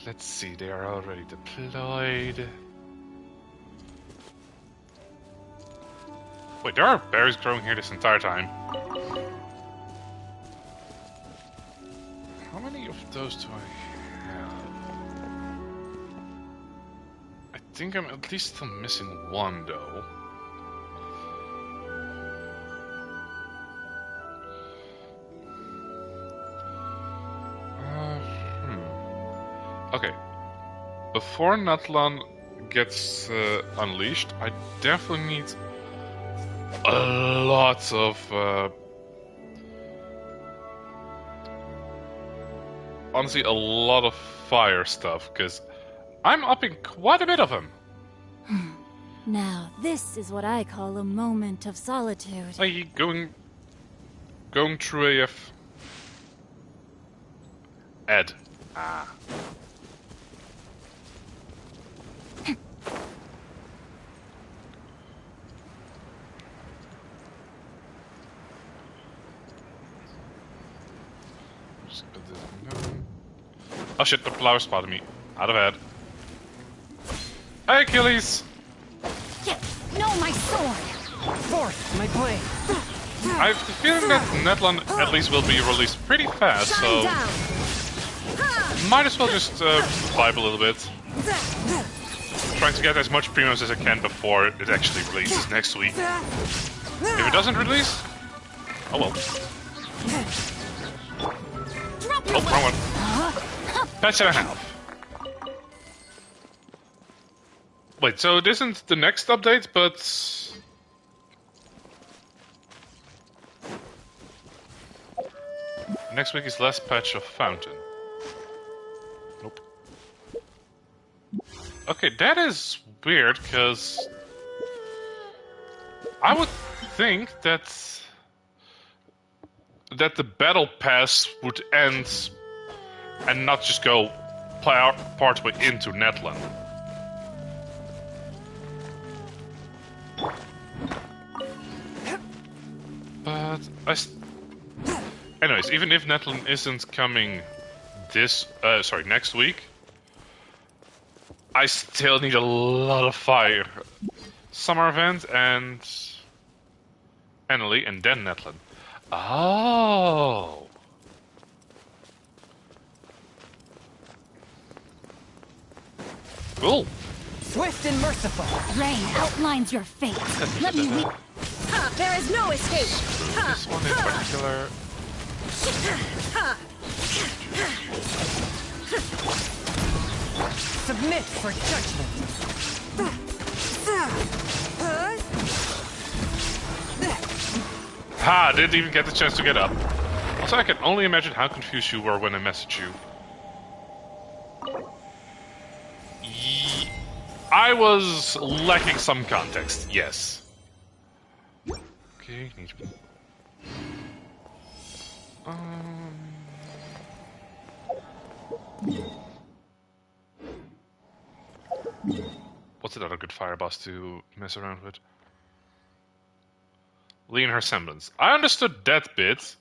Let's see, they are already deployed. Wait, there are berries growing here this entire time. How many of those do I have? I think I'm at least still missing one, though. Okay. Before Natlan gets unleashed, I definitely need a lot of honestly a lot of fire stuff, because I'm upping quite a bit of them. Now, this is what I call a moment of solitude. Hey, going through AF. Ed. Ah. Oh shit, the flower spotted me. Out of bed. Hey, Achilles! No, my sword! Forth, my blade! I have the feeling that Netland at least will be released pretty fast, so might as well just vibe a little bit. Trying to get as much premiums as I can before it actually releases next week. If it doesn't release, oh well. Oh, wrong one. Patch and a half. Wait, so it isn't the next update, but... Next week is last patch of Fountain. Nope. Okay, that is weird, because... I would think that the battle pass would end and not just go partway into Netland. But anyways, even if Netland isn't coming next week, I still need a lot of fire. Summer event and Annalie and then Netland. Oh. Cool. Swift and merciful. Rain outlines your fate. Let me weep. Ha! There is no escape! Ha! This one in particular. Submit for judgment. Ha! Didn't even get the chance to get up. Also, I can only imagine how confused you were when I messaged you. I was lacking some context, yes. Okay, need to... What's another good fire boss to mess around with? Lean her semblance. I understood that bit.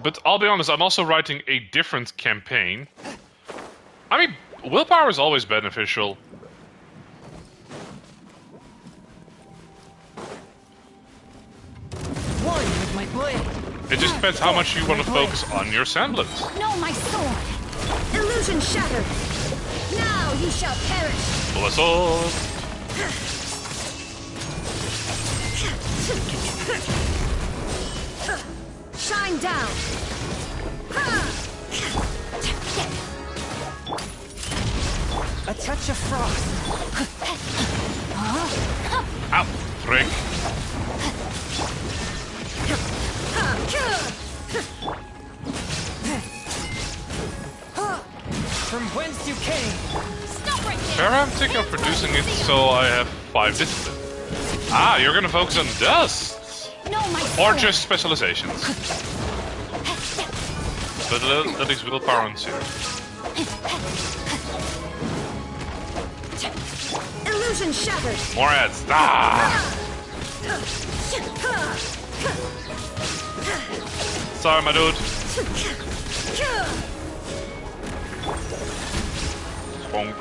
But I'll be honest, I'm also writing a different campaign. I mean, willpower is always beneficial. One with my blade. It just depends how much you want to focus on your semblance. No, my sword! Illusion shattered! Now you shall perish! Pull a sword. Shine down! A touch of frost. Ow, frick. From whence you came. Stop right there! Fair, I'm thinking of reducing it so I have 5 discipline. Ah, you're gonna focus on dust! No, my Or sword! just specializations. But at least willpower on 2. Illusion shattered! More ads. Ah! Sorry, my dude. Bonk.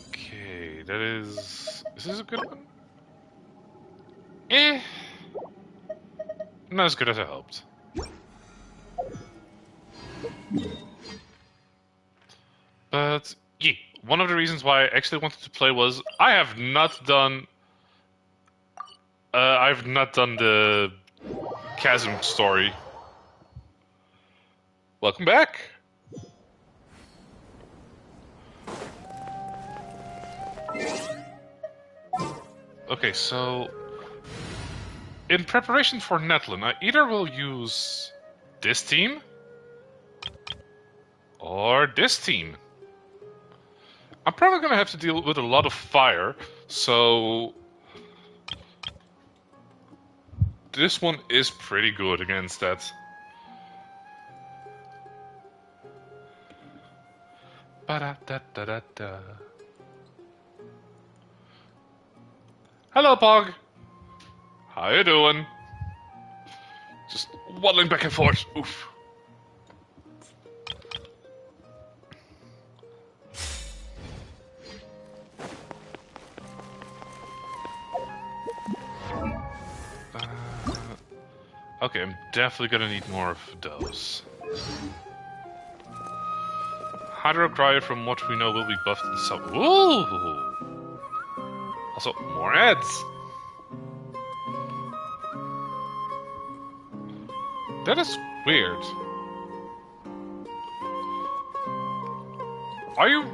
Okay, that is... Is this a good one? Eh. Not as good as I hoped. But, yeah, one of the reasons why I actually wanted to play was I've not done the Chasm story. Welcome back. Okay, so in preparation for Netlin, I either will use this team or this team. I'm probably gonna have to deal with a lot of fire, so this one is pretty good against that. Ba-da-da-da-da-da. Hello, Pog. How you doing? Just waddling back and forth. Oof. Okay, I'm definitely gonna need more of those. Hydro Cryer, from what we know, will be buffed in some. Ooh! Also, more ads! That is weird. Are you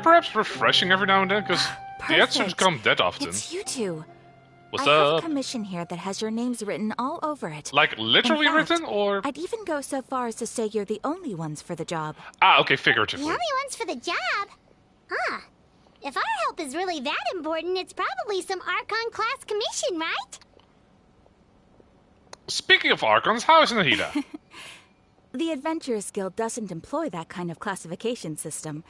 perhaps refreshing every now and then? Because the ads don't come that often. It's you two. What's I have up? a commission here that has your names written all over it. Like literally In fact, written, or? I'd even go so far as to say you're the only ones for the job. Ah, okay, The figuratively. only ones for the job? Huh. If our help is really that important, it's probably some Archon class commission, right? Speaking of Archons, how is Nahida? The Adventurers Guild doesn't employ that kind of classification system.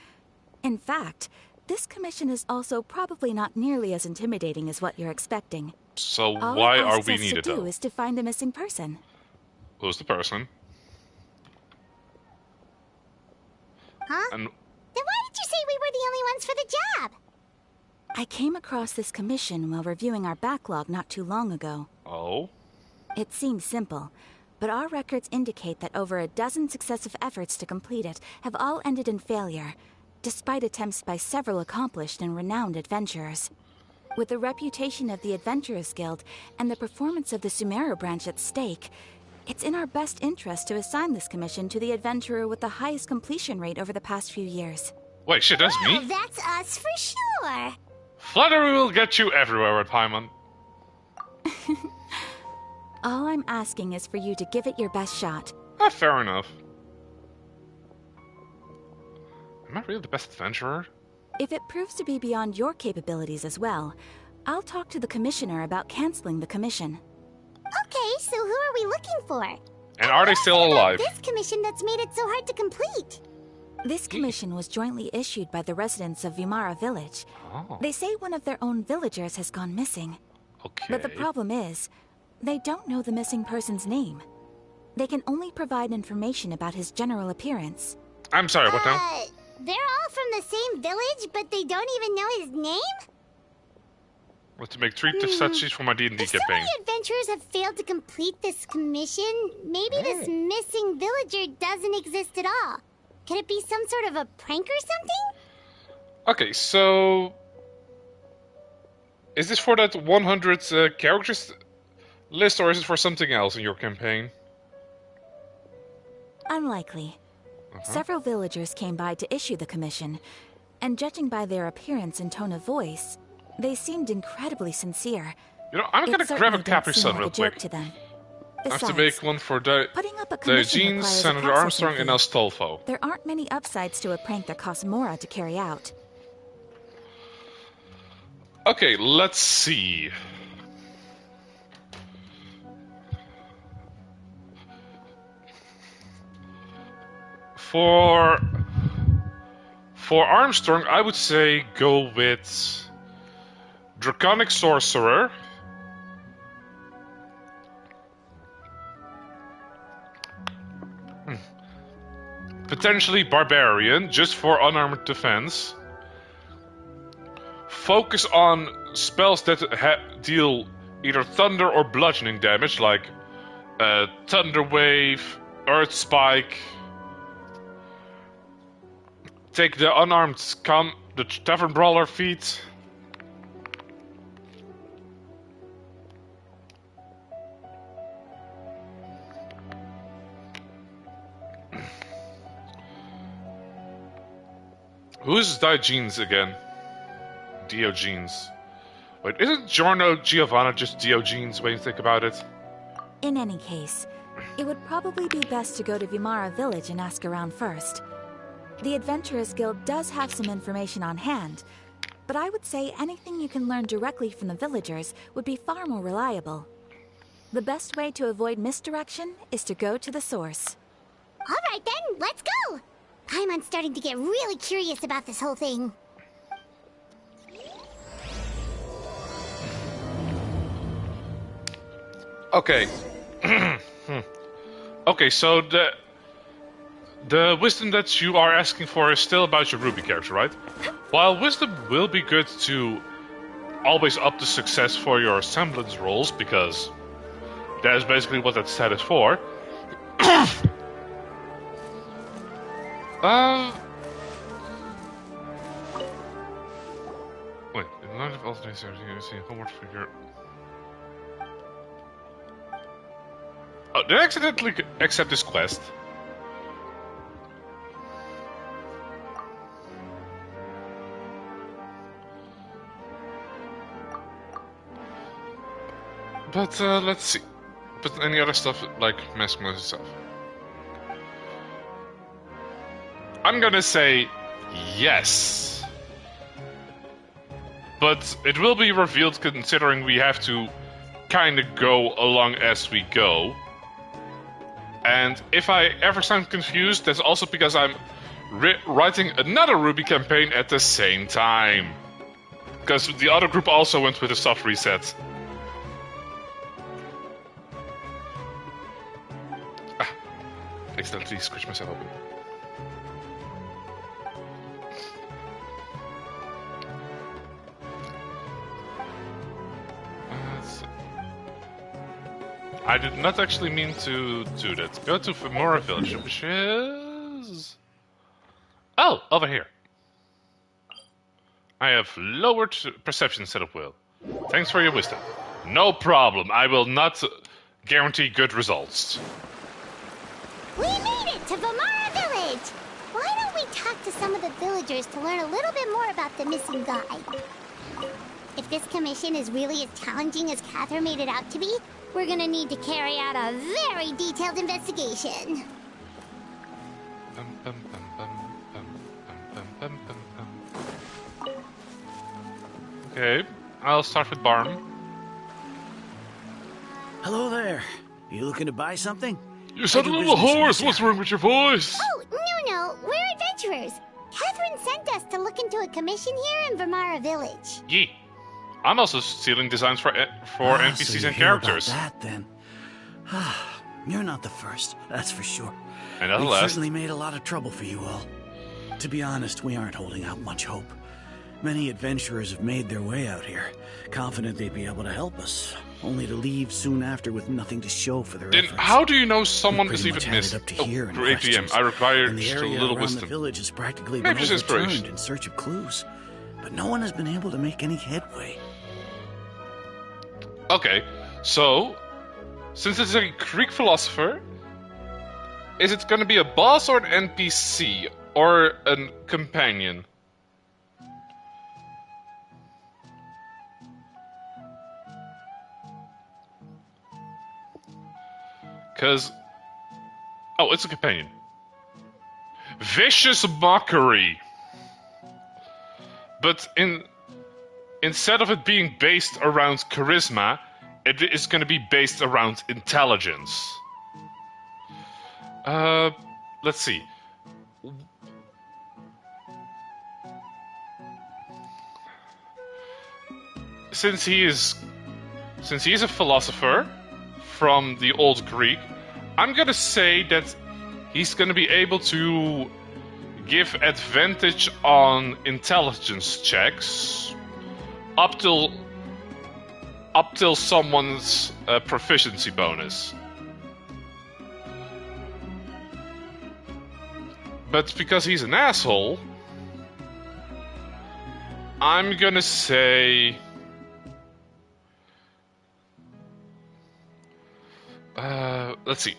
In fact, this commission is also probably not nearly as intimidating as what you're expecting. So All why it are asks we us needed to do though? is to find a missing person. Who's the person? Huh? And Then why did you say we were the only ones for the job? I came across this commission while reviewing our backlog not too long ago. oh, It seems simple, but our records indicate that over a dozen successive efforts to complete it have all ended in failure, despite attempts by several accomplished and renowned adventurers. With the reputation of the Adventurers Guild and the performance of the Sumeru branch at stake, it's in our best interest to assign this commission to the adventurer with the highest completion rate over the past few years. wait, shit, that's Well, me? that's us for sure. Flattery will get you everywhere at Paimon. All I'm asking is for you to give it your best shot. Ah, fair enough. Am I really the best adventurer? If it proves to be beyond your capabilities as well, I'll talk to the commissioner about canceling the commission. Okay, so who are we looking for? And are they still alive? This commission that's made it so hard to complete. This commission was jointly issued by the residents of Vimara Village. Oh, They say one of their own villagers has gone missing. okay. But the problem is, they don't know the missing person's name. They can only provide information about his general appearance. I'm sorry, what now? They're all from the same village, but they don't even know his name? Let's make 3 set sheets for my D&D If so campaign. many adventurers have failed to complete this commission, maybe this missing villager doesn't exist at all. Could it be some sort of a prank or something? Okay, so... Is this for that 100 characters list, or is it for something else in your campaign? Unlikely. Several villagers came by to issue the commission, and judging by their appearance and tone of voice, they seemed incredibly sincere. You know, I'm It gonna grab a certainly Capri didn't seem Sun like real a joke quick. to them. I have to Besides, make one for putting up a the commission Jeans, requires a Senator processing Armstrong, and fee. Astolfo. There aren't many upsides to a prank that costs Mora to carry out. Okay, let's see. For Armstrong, I would say go with Draconic Sorcerer, potentially barbarian, just for unarmored defense. Focus on spells that deal either thunder or bludgeoning damage, like Thunder Wave, Earth Spike. Take the unarmed the Tavern Brawler feat. Who's Diogenes again? Diogenes. Wait, isn't Giorno Giovanna just Diogenes when you think about it? In any case, it would probably be best to go to Vimara village and ask around first. The Adventurers Guild does have some information on hand, but I would say anything you can learn directly from the villagers would be far more reliable. The best way to avoid misdirection is to go to the source. All right then, let's go! I'm starting to get really curious about this whole thing. Okay. Okay, so the wisdom that you are asking for is still about your Ruby character, right? While wisdom will be good to always up the success for your semblance rolls, because that is basically what that stat is for. Wait, in light of alternate you see a homeward figure. Oh, did I accidentally accept this quest? But let's see. But any other stuff like masculine stuff? I'm gonna say yes. But it will be revealed considering we have to kind of go along as we go. And if I ever sound confused, that's also because I'm writing another Ruby campaign at the same time. Because the other group also went with a soft reset. Accidentally squished myself open. I did not actually mean to do that. Go to Vimara village, which is... Oh, over here. I have lowered perception instead of will. Thanks for your wisdom. No problem. I will not guarantee good results. We made it to Vimara village! Why don't we talk to some of the villagers to learn a little bit more about the missing guy? If this commission is really as challenging as Catherine made it out to be, we're gonna need to carry out a very detailed investigation. Okay, I'll start with Barm. Hello there. You looking to buy something? You sound a little hoarse. What's wrong with your voice? Oh, no, we're adventurers. Catherine sent us to look into a commission here in Vimara village. Yee. I'm also stealing designs for NPCs so you and hear characters. About that then. You're not the first, that's for sure. And not the We've last. certainly made a lot of trouble for you all. To be honest, we aren't holding out much hope. Many adventurers have made their way out here, confident they'd be able to help us, only to leave soon after with nothing to show for their Then efforts. how do you know someone We've is pretty even much missed? had it up to here in great DM. questions, I require and the just a area little around wisdom. the village has practically Maybe been just inspiration. overturned in search of clues, but no one has been able to make any headway. Okay, so since it's a Greek philosopher, is it going to be a boss or an NPC or a companion? Because... Oh, it's a companion. Vicious Mockery. But instead of it being based around charisma, it is going to be based around intelligence. Let's see. Since he is a philosopher from the Old Greek, I'm gonna say that he's gonna be able to give advantage on intelligence checks up till someone's proficiency bonus. But because he's an asshole, I'm gonna say... let's see.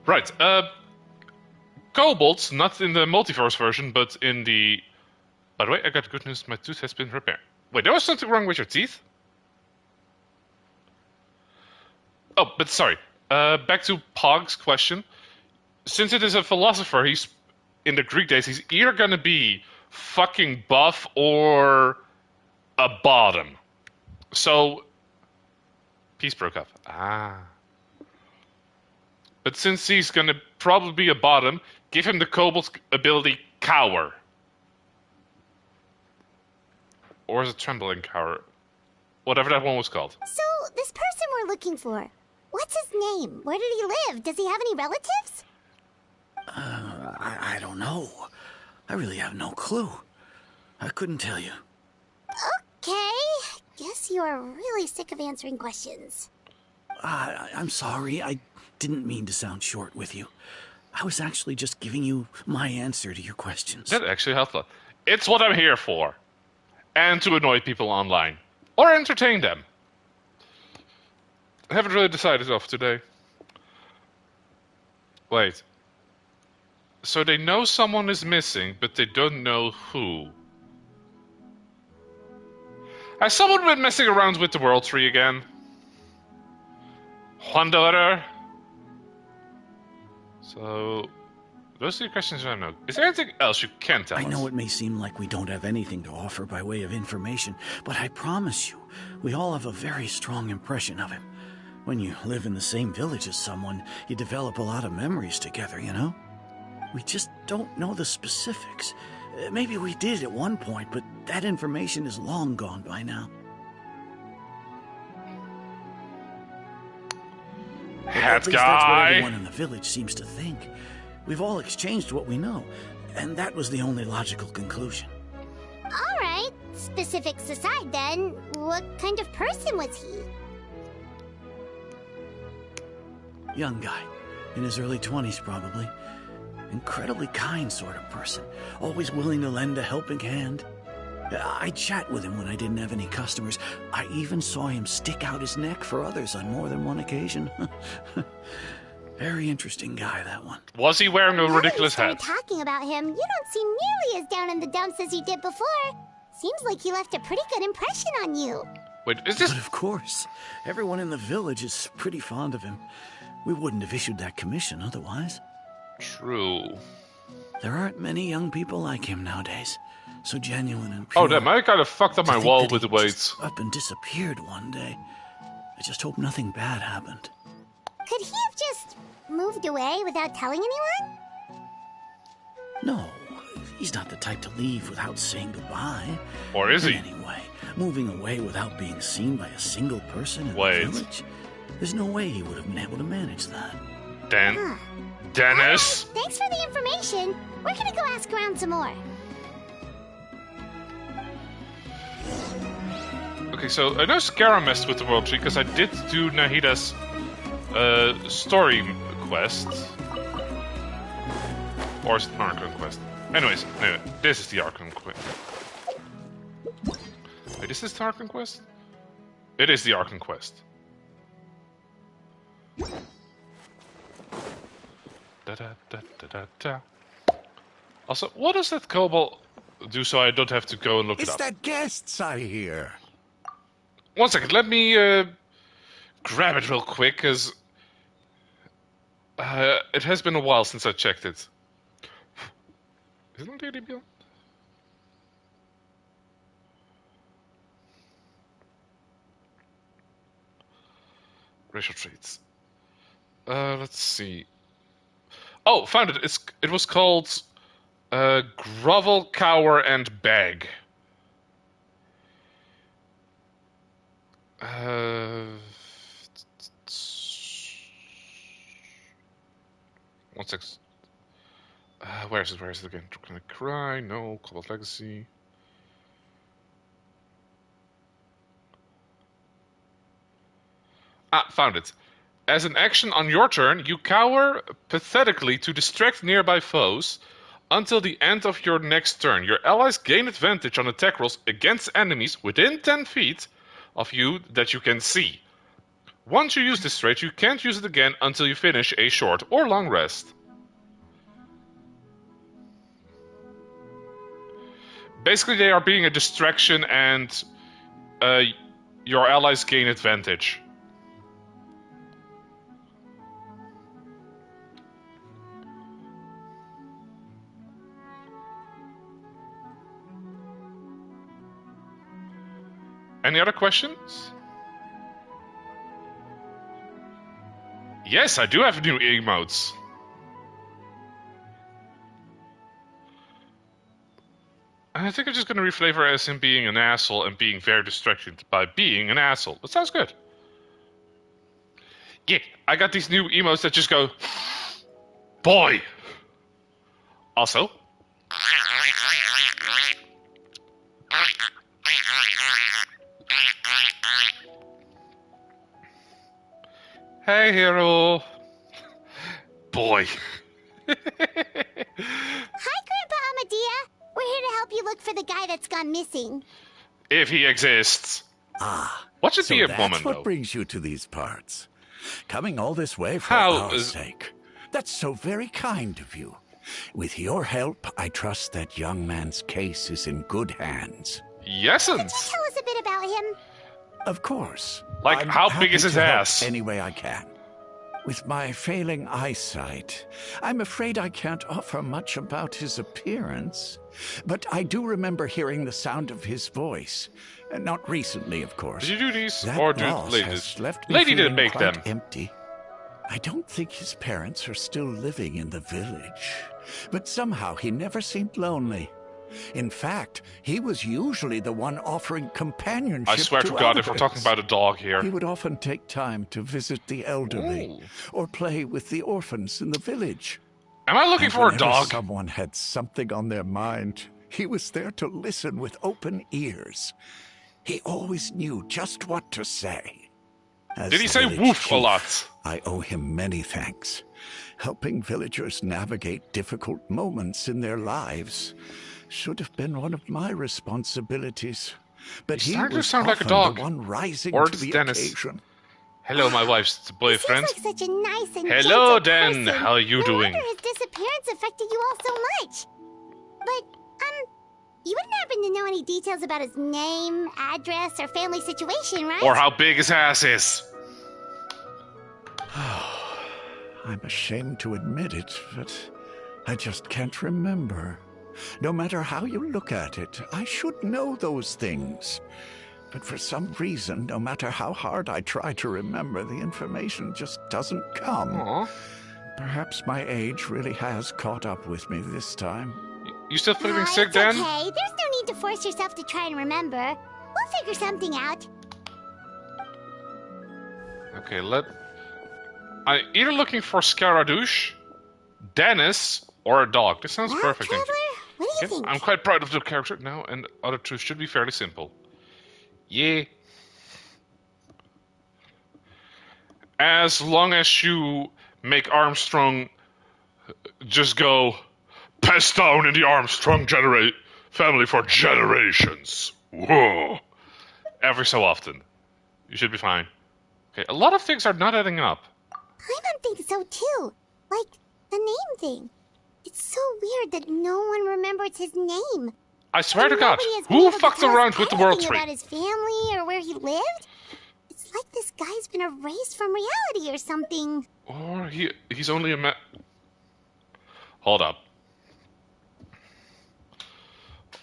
Right, kobolds, not in the multiverse version, but in the... By the way, I got good news, my tooth has been repaired. Wait, there was something wrong with your teeth? Oh, but sorry. Back to Pog's question. Since it is a philosopher, he's... In the Greek days, he's either gonna be fucking buff or a bottom. So... Peace broke up. Ah. But since he's gonna probably be a bottom, give him the kobold's ability Cower. Or is it Trembling Cower? Whatever that one was called. So, this person we're looking for, what's his name? Where did he live? Does he have any relatives? I don't know. I really have no clue. I couldn't tell you. Okay. Guess you are really sick of answering questions. I'm sorry. I didn't mean to sound short with you. I was actually just giving you my answer to your questions. That actually helped a lot. It's what I'm here for. And to annoy people online. Or entertain them. I haven't really decided off today. Wait. So they know someone is missing, but they don't know who. Has someone been messing around with the World Tree again? Wanderer? So, those are the questions I know. Is there anything else you can tell us? I know it may seem like we don't have anything to offer by way of information, but I promise you, we all have a very strong impression of him. When you live in the same village as someone, you develop a lot of memories together, you know? We just don't know the specifics. Maybe we did at one point, but that information is long gone by now. Hat At least that's what guy! everyone in the village seems to think. We've all exchanged what we know, and that was the only logical conclusion. Alright, specifics aside then, what kind of person was he? Young guy, in his early 20s probably. Incredibly kind sort of person, always willing to lend a helping hand. I'd chat with him when I didn't have any customers. I even saw him stick out his neck for others on more than one occasion. Very interesting guy, that one. Was he wearing a ridiculous Now that hat? you started talking about him, you don't seem nearly as down in the dumps as you did before. Seems like he left a pretty good impression on you. Wait, is this... But of course, everyone in the village is pretty fond of him. We wouldn't have issued that commission otherwise. True. There aren't many young people like him nowadays. So genuine and pure. Oh, damn, I kind of fucked up To my think wall that with he the weights. just up and disappeared one day. I just hope nothing bad happened. Could he have just moved away without telling anyone? No, he's not the type to leave without saying goodbye. Or is he? Anyway, moving away without being seen by a single person in Wait. the village? There's no way he would have been able to manage that. Dan... Dennis? Thanks for the information. We're gonna go ask around some more. Okay, so I know Scara messed with the World Tree because I did do Nahida's story quest. Or is it an Archon quest? Anyways, anyway, this is the Archon quest. Wait, is this the Archon quest? It is the Archon quest. Da-da-da-da-da-da. Also, what does that kobold do so I don't have to go and look it It's up? that guests I hear. 1 second, let me grab it real quick, because it has been a while since I checked it. Isn't it Beyond? Racial traits. Let's see. Oh, found it. It was called Grovel, Cower, and Bag. 1 sec. Where is it? Where is it again? Can I cry? No. Cobalt Legacy. Ah, found it. As an action on your turn, you cower pathetically to distract nearby foes until the end of your next turn. Your allies gain advantage on attack rolls against enemies within 10 feet of you that you can see. Once you use this trait, you can't use it again until you finish a short or long rest. Basically, they are being a distraction and your allies gain advantage. Any other questions? Yes, I do have new emotes. I think I'm just going to reflavor as him being an asshole and being very distracted by being an asshole. That sounds good. Yeah, I got these new emotes that just go, boy. Also, hey, hero. Boy. Hi, Grandpa Amadea. We're here to help you look for the guy that's gone missing. If he exists. Ah, What should so be a that's woman, what though? brings you to these parts. Coming all this way for How our is- sake. That's so very kind of you. With your help, I trust that young man's case is in good hands. Yesens. Tell us a bit about him. Of course. Like, I'm how big happy is his to help ass? any way I can. With my failing eyesight, I'm afraid I can't offer much about his appearance. But I do remember hearing the sound of his voice. Not recently, of course. Did you do these? That Or did loss Lady has did? left me Lady feeling didn't make quite them. empty. I don't think his parents are still living in the village. But somehow he never seemed lonely. In fact, he was usually the one offering companionship I swear to God, if we're talking about a dog here. He would often take time to visit the elderly Ooh. or play with the orphans in the village. Am I looking And for a whenever dog? someone had something on their mind, he was there to listen with open ears. He always knew just what to say. As Did he the say village woof a chief, lot? I owe him many thanks. Helping villagers navigate difficult moments in their lives should have been one of my responsibilities. But He's he starting to was sound like a often dog. the one rising Or to it's the Dennis. occasion. Hello, my wife's boyfriend. He seems like such a nice and Hello, gentle Dan. person. How are you no doing? wonder his disappearance affected you all so much. But, you wouldn't happen to know any details about his name, address, or family situation, right? Or how big his ass is. I'm ashamed to admit it, but I just can't remember. No matter how you look at it, I should know those things. But for some reason, no matter how hard I try to remember, the information just doesn't come. Aw. Perhaps my age really has caught up with me this time. You still feeling Ah, sick, it's Dan? okay. There's no need to force yourself to try and remember. We'll figure something out. Okay, I'm either looking for Scaradouche, Dennis, or a dog. This sounds Well, perfect. Thank Traveler, you. what do you Yes, think? I'm quite proud of the character now, and other two should be fairly simple. Yeah. As long as you make Armstrong just go passed down in the Armstrong family for generations. Whoa. Every so often. You should be fine. Okay, a lot of things are not adding up. Paimon thinks so too. Like, the name thing. It's so weird that no one remembers his name. I swear to And God, nobody has been who able to fucked tell us around with the world anything tree? about his family or where he lived? It's like this guy's been erased from reality or something. Or he's only a Hold up.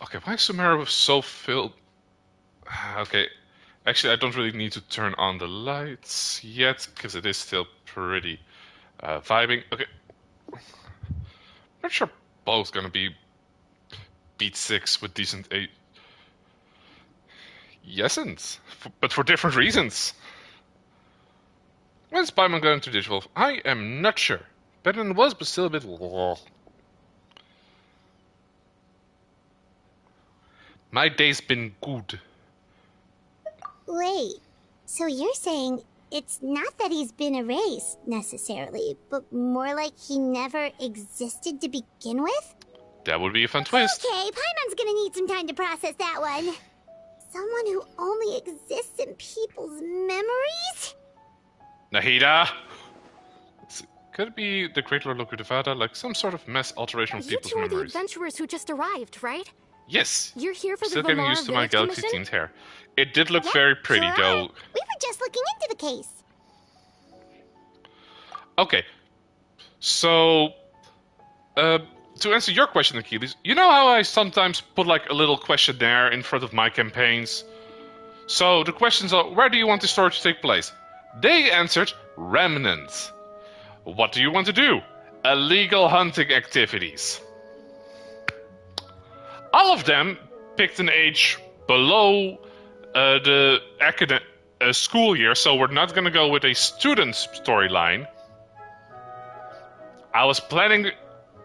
Okay, why is Sumeru so filled? Okay, actually I don't really need to turn on the lights yet, because it is still pretty vibing. Okay. Not sure both gonna be beat 6 with decent 8. Yesn't, but for different reasons. When's Paimon going to Digivolve? I am not sure. better than it was, but still a bit. My day's been good. Wait, so you're saying it's not that he's been erased, necessarily, but more like he never existed to begin with? That would be a fun twist. Okay, Paimon's gonna need some time to process that one. Someone who only exists in people's memories? Nahida! Could it be the Great Lord Lokudavada, like some sort of mass alteration of You people's two are the memories? adventurers who just arrived, right? Yes! You're here for Still the getting Vamara used to my Village galaxy commission? themed hair. It did look very pretty, Sure though. are. We were just looking into the case. Okay. So, to answer your question, Achilles, you know how I sometimes put like a little questionnaire in front of my campaigns? So the questions are, where do you want the story to take place? They answered, Remnants. What do you want to do? Illegal hunting activities. All of them picked an age below the academic school year, so we're not going to go with a student's storyline. I was planning...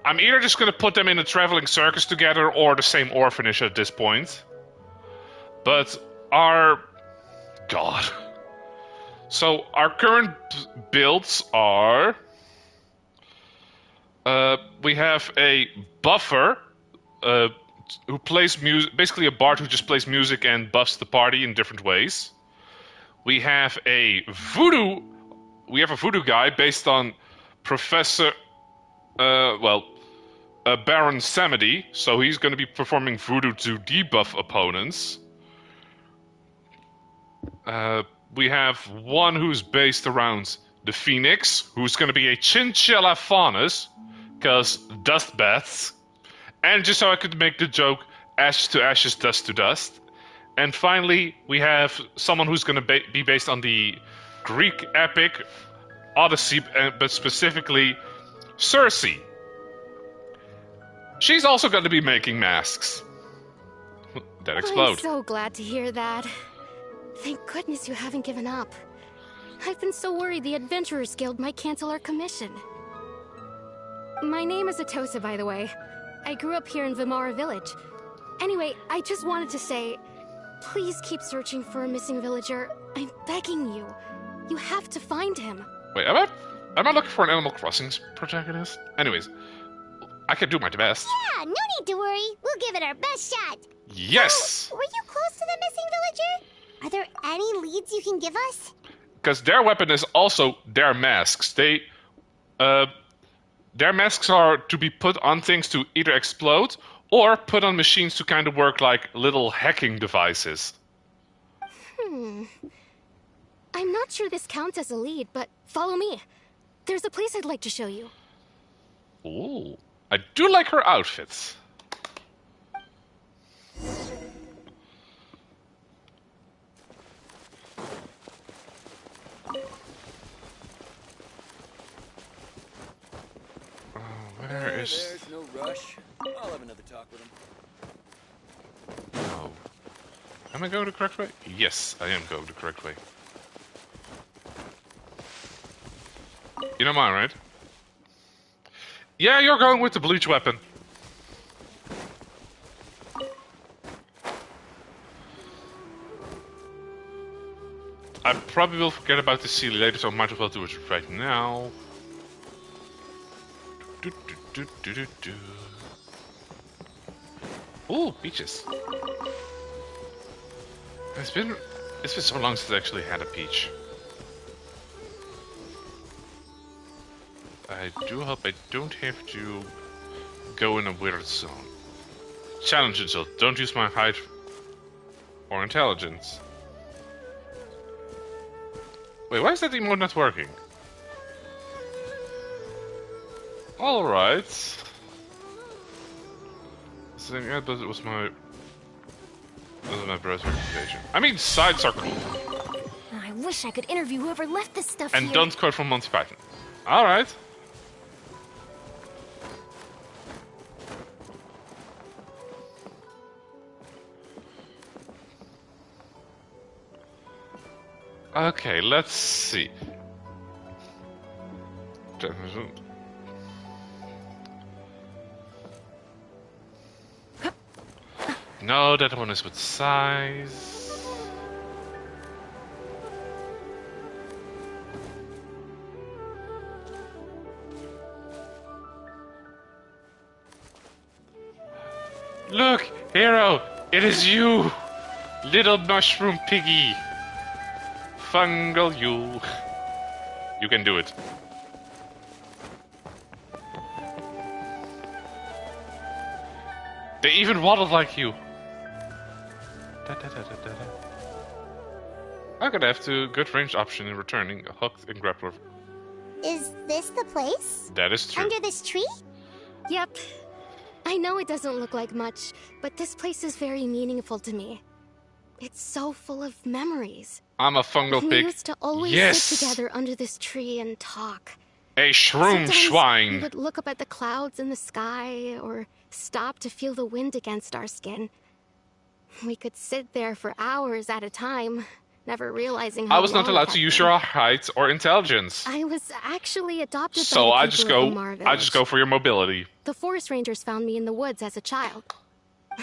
I'm either just going to put them in a traveling circus together or the same orphanage at this point. But our... God. So our current builds are... we have a buffer who plays music, basically a bard who just plays music and buffs the party in different ways. We have a voodoo guy based on Professor... Baron Samedi, so he's going to be performing voodoo to debuff opponents. We have one who's based around the Phoenix, who's going to be a Chinchilla Faunus, because dust baths. And just so I could make the joke, ashes to ashes, dust to dust. And finally, we have someone who's going to be based on the Greek epic Odyssey, but specifically Circe. She's also going to be making masks that explode. I'm so glad to hear that. Thank goodness you haven't given up. I've been so worried the Adventurers Guild might cancel our commission. My name is Atosa, by the way. I grew up here in Vamara Village. Anyway, I just wanted to say, please keep searching for a missing villager. I'm begging you. You have to find him. Wait, am I looking for an Animal Crossing protagonist? Anyways, I can do my best. Yeah, no need to worry. We'll give it our best shot. Yes! Oh, were you close to the missing villager? Are there any leads you can give us? Because their weapon is also their masks. Their masks are to be put on things to either explode or put on machines to kind of work like little hacking devices. I'm not sure this counts as a lead, but follow me. There's a place I'd like to show you. Ooh, I do like her outfits. Where is... There's no rush. I'll have another talk with him. Oh. Am I going the correct way? Yes, I am going the correct way. You know mine, right? Yeah, you're going with the bleach weapon. I probably will forget about the seal later, so I might as well do it right now. Ooh, peaches. It's been so long since I actually had a peach. I do hope I don't have to go in a weird zone. Challenge yourself. Don't use my height or intelligence. Wait, why is that emote not working? Alright. So, yeah, but it was my browser reputation. I mean, sides are cool. I wish I could interview whoever left this stuff And here. don't quote from Monty Python. Alright. Okay, let's see. No, that one is with size. Look, Hero, it is you, little mushroom piggy. Fungal you. You can do it. They even waddle like you. I'm gonna have to good range option in returning, hooked and grappler. Is this the place? That is true. Under this tree? Yep. I know it doesn't look like much, but this place is very meaningful to me. It's so full of memories. I'm a fungal We pig. used to always Yes! sit together under this tree and talk. A shroom Sometimes schwein. we would look up at the clouds in the sky, or stop to feel the wind against our skin. We could sit there for hours at a time, never realizing how I was not long allowed it to had use been. your height or intelligence. I was actually adopted So by I the just people of go Amar I Village. just go for your mobility. The forest rangers found me in the woods as a child.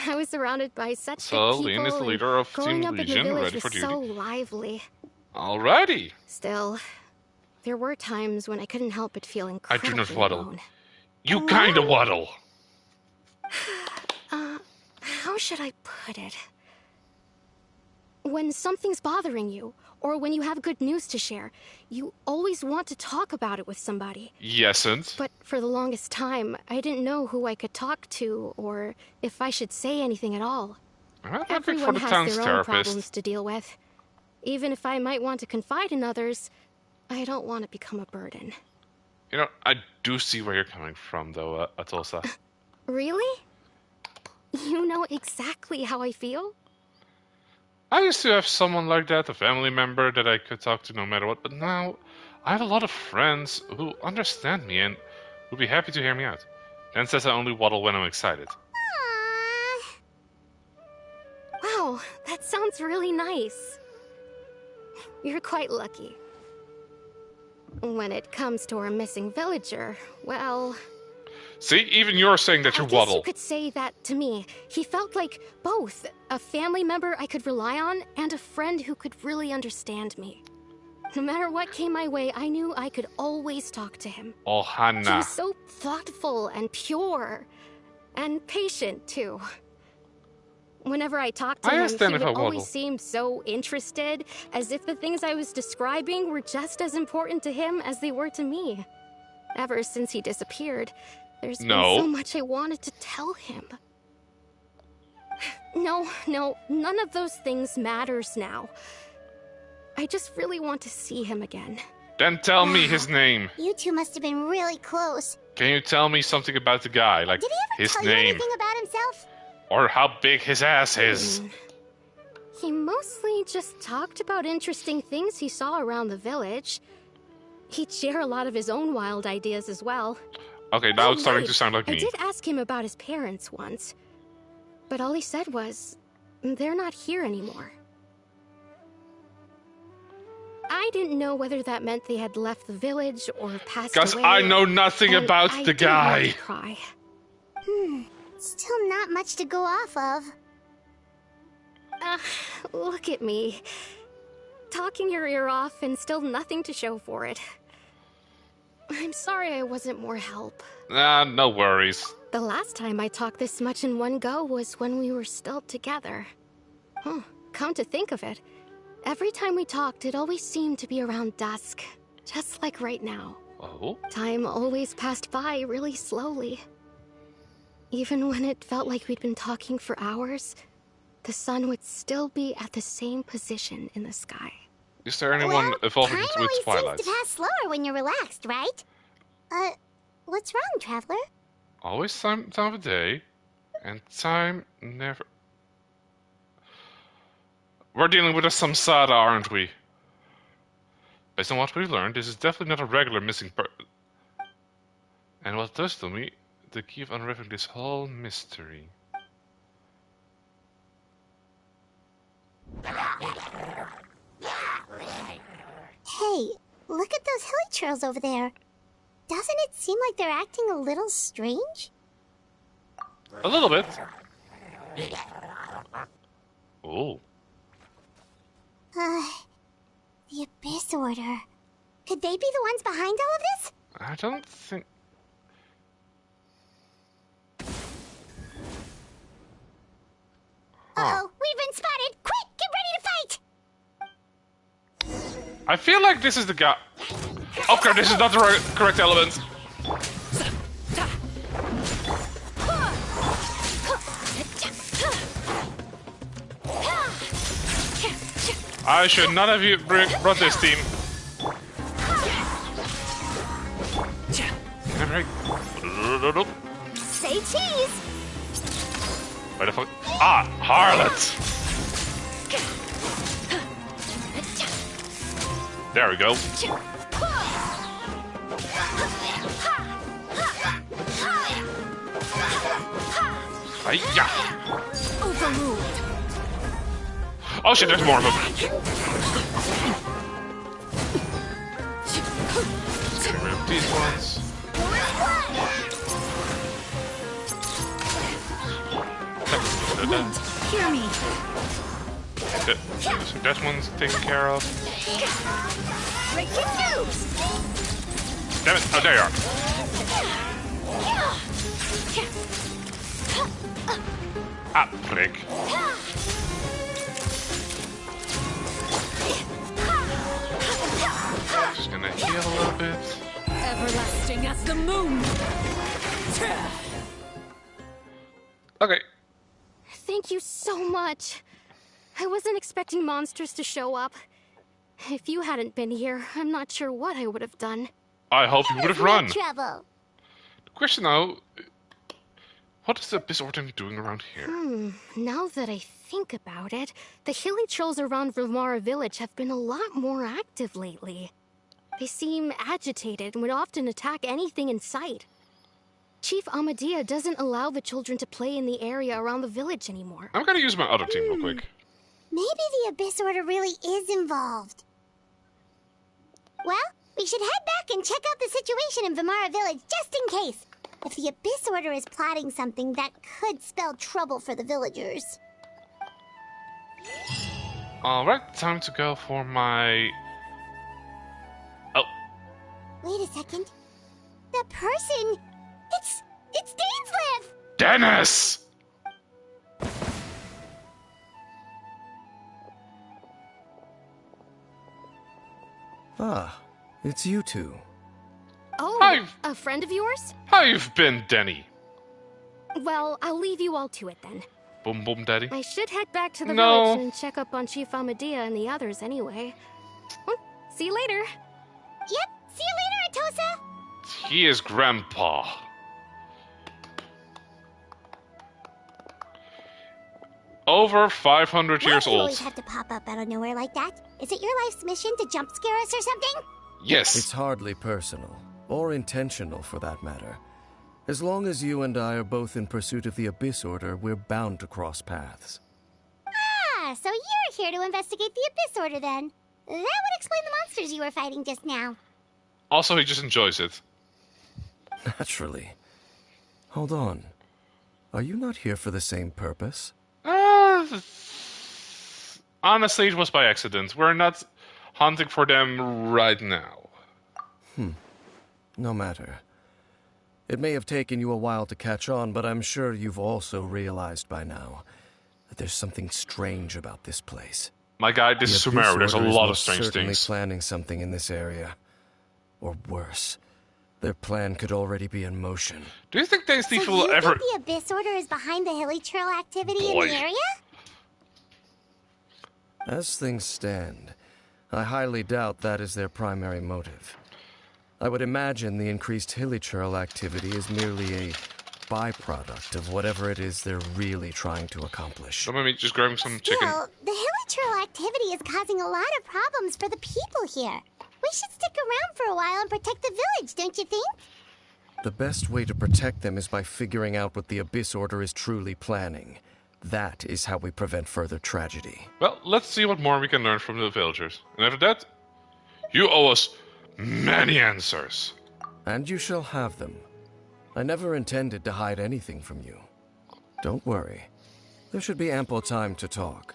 I was surrounded by such So good Leon people, is the and leader of growing Team up in the Legion, village ready was for duty. so lively. Alrighty. Still, there were times when I couldn't help but feel incredibly not waddle. alone. You kinda waddle. How should I put it? When something's bothering you, or when you have good news to share, you always want to talk about it with somebody. Yesn't. But for the longest time, I didn't know who I could talk to, or if I should say anything at all. I'm looking for Everyone the has town's their own problems therapist. to deal with. Even if I might want to confide in others, I don't want to become a burden. You know, I do see where you're coming from, though, Atosa. Really? You know exactly how I feel? I used to have someone like that, a family member that I could talk to no matter what, but now I have a lot of friends who understand me and would be happy to hear me out. Dan says I only waddle when I'm excited. Aww. Wow, that sounds really nice. You're quite lucky. When it comes to our missing villager, well... See, even you're saying that you I guess waddle. you could say that to me. He felt like both. A family member I could rely on, and a friend who could really understand me. No matter what came my way, I knew I could always talk to him. Oh, He Hannah. was so thoughtful and pure. And patient, too. Whenever I talked to I him, understand he if I would waddle. always seem so interested, as if the things I was describing were just as important to him as they were to me. Ever since he disappeared, there's been so much I wanted to tell him. No, none of those things matters now. I just really want to see him again. Then tell me his name. You two must have been really close. Can you tell me something about the guy, like Did he ever his tell you name, anything about himself? or how big his ass is? He mostly just talked about interesting things he saw around the village. He'd share a lot of his own wild ideas as well. Okay, now it's starting right. to sound like I me. did ask him about his parents once, but all he said was, they're not here anymore. I didn't know whether that meant they had left the village or passed away. Because I know nothing and about I the didn't want guy. to cry. Still not much to go off of. Look at me. Talking your ear off and still nothing to show for it. I'm sorry I wasn't more help. Nah, no worries. The last time I talked this much in one go was when we were still together. Come to think of it, every time we talked, it always seemed to be around dusk, just like right now. Oh? Time always passed by really slowly. Even when it felt like we'd been talking for hours, the sun would still be at the same position in the sky. Is there anyone evolving Time with always Twilight? seems to pass slower when you're relaxed, right? What's wrong, Traveler? Always time of day, and time never... We're dealing with a samsara, aren't we? Based on what we've learned, this is definitely not a regular missing And what does to me, the key of unraveling this whole mystery. Hey, look at those hilly trails over there. Doesn't it seem like they're acting a little strange? A little bit. Oh. The Abyss Order. Could they be the ones behind all of this? I don't think... Uh-oh, we've been spotted! Quick, get ready to fight! I feel like this is the guy... Okay, this is not the correct element. I should not have brought this team. Say cheese! Where the fuck? Ah, harlot! There we go. Hiya! Overruled. Oh shit, there's more of them. Getting rid of these ones. Hear me. So that one's taken care of. Breaking news. Damn it! Oh, there you are. Ah, prick. Just gonna heal a little bit. Everlasting as the moon. Okay. Thank you so much. I wasn't expecting monsters to show up. If you hadn't been here, I'm not sure what I would have done. I hope you would have run. Trouble. The question now, what is the Abyss Order doing around here? Now that I think about it, the hilly trolls around Vimara village have been a lot more active lately. They seem agitated and would often attack anything in sight. Chief Amadea doesn't allow the children to play in the area around the village anymore. I'm gonna use my other team real quick. Maybe the Abyss Order really is involved. Well, we should head back and check out the situation in Vimara village just in case. If the Abyss Order is plotting something that could spell trouble for the villagers. Alright, time to go for my... Oh, Wait a second. That person... It's Dainsleif! Dennis! Ah, it's you two. Oh, Hi. a friend of yours? How you've been, Denny? Well, I'll leave you all to it then. Boom boom daddy. I should head back to the No. village and check up on Chief Amadea and the others anyway. Well, see you later. Yep, see you later, Atosa! He is Grandpa. Over 500 Why years do you always old. have to pop up out of nowhere like that? Is it your life's mission to jump scare us or something? Yes. It's hardly personal, or intentional for that matter. As long as you and I are both in pursuit of the Abyss Order, we're bound to cross paths. Ah, so you're here to investigate the Abyss Order then. That would explain the monsters you were fighting just now. Also, he just enjoys it. Naturally. Hold on. Are you not here for the same purpose? Honestly, it was by accident. We're not hunting for them right now. No matter. It may have taken you a while to catch on, but I'm sure you've also realized by now that there's something strange about this place. My guy, this is The Abyss Sumeru. There's a Order is lot of most strange certainly things. planning something in this area. Or worse, their plan could already be in motion. Do you think Dane So Steve you will ever... think the Abyss Order is behind the hilly trail activity Boy. in the area? As things stand, I highly doubt that is their primary motive. I would imagine the increased hilly trail activity is merely a byproduct of whatever it is they're really trying to accomplish. So maybe just grabbing some chicken. Well, the hilly trail activity is causing a lot of problems for the people here. We should stick around for a while and protect the village, don't you think? The best way to protect them is by figuring out what the Abyss Order is truly planning. That is how we prevent further tragedy. Well, let's see what more we can learn from the villagers. And after that, you owe us many answers. And you shall have them. I never intended to hide anything from you. Don't worry. There should be ample time to talk.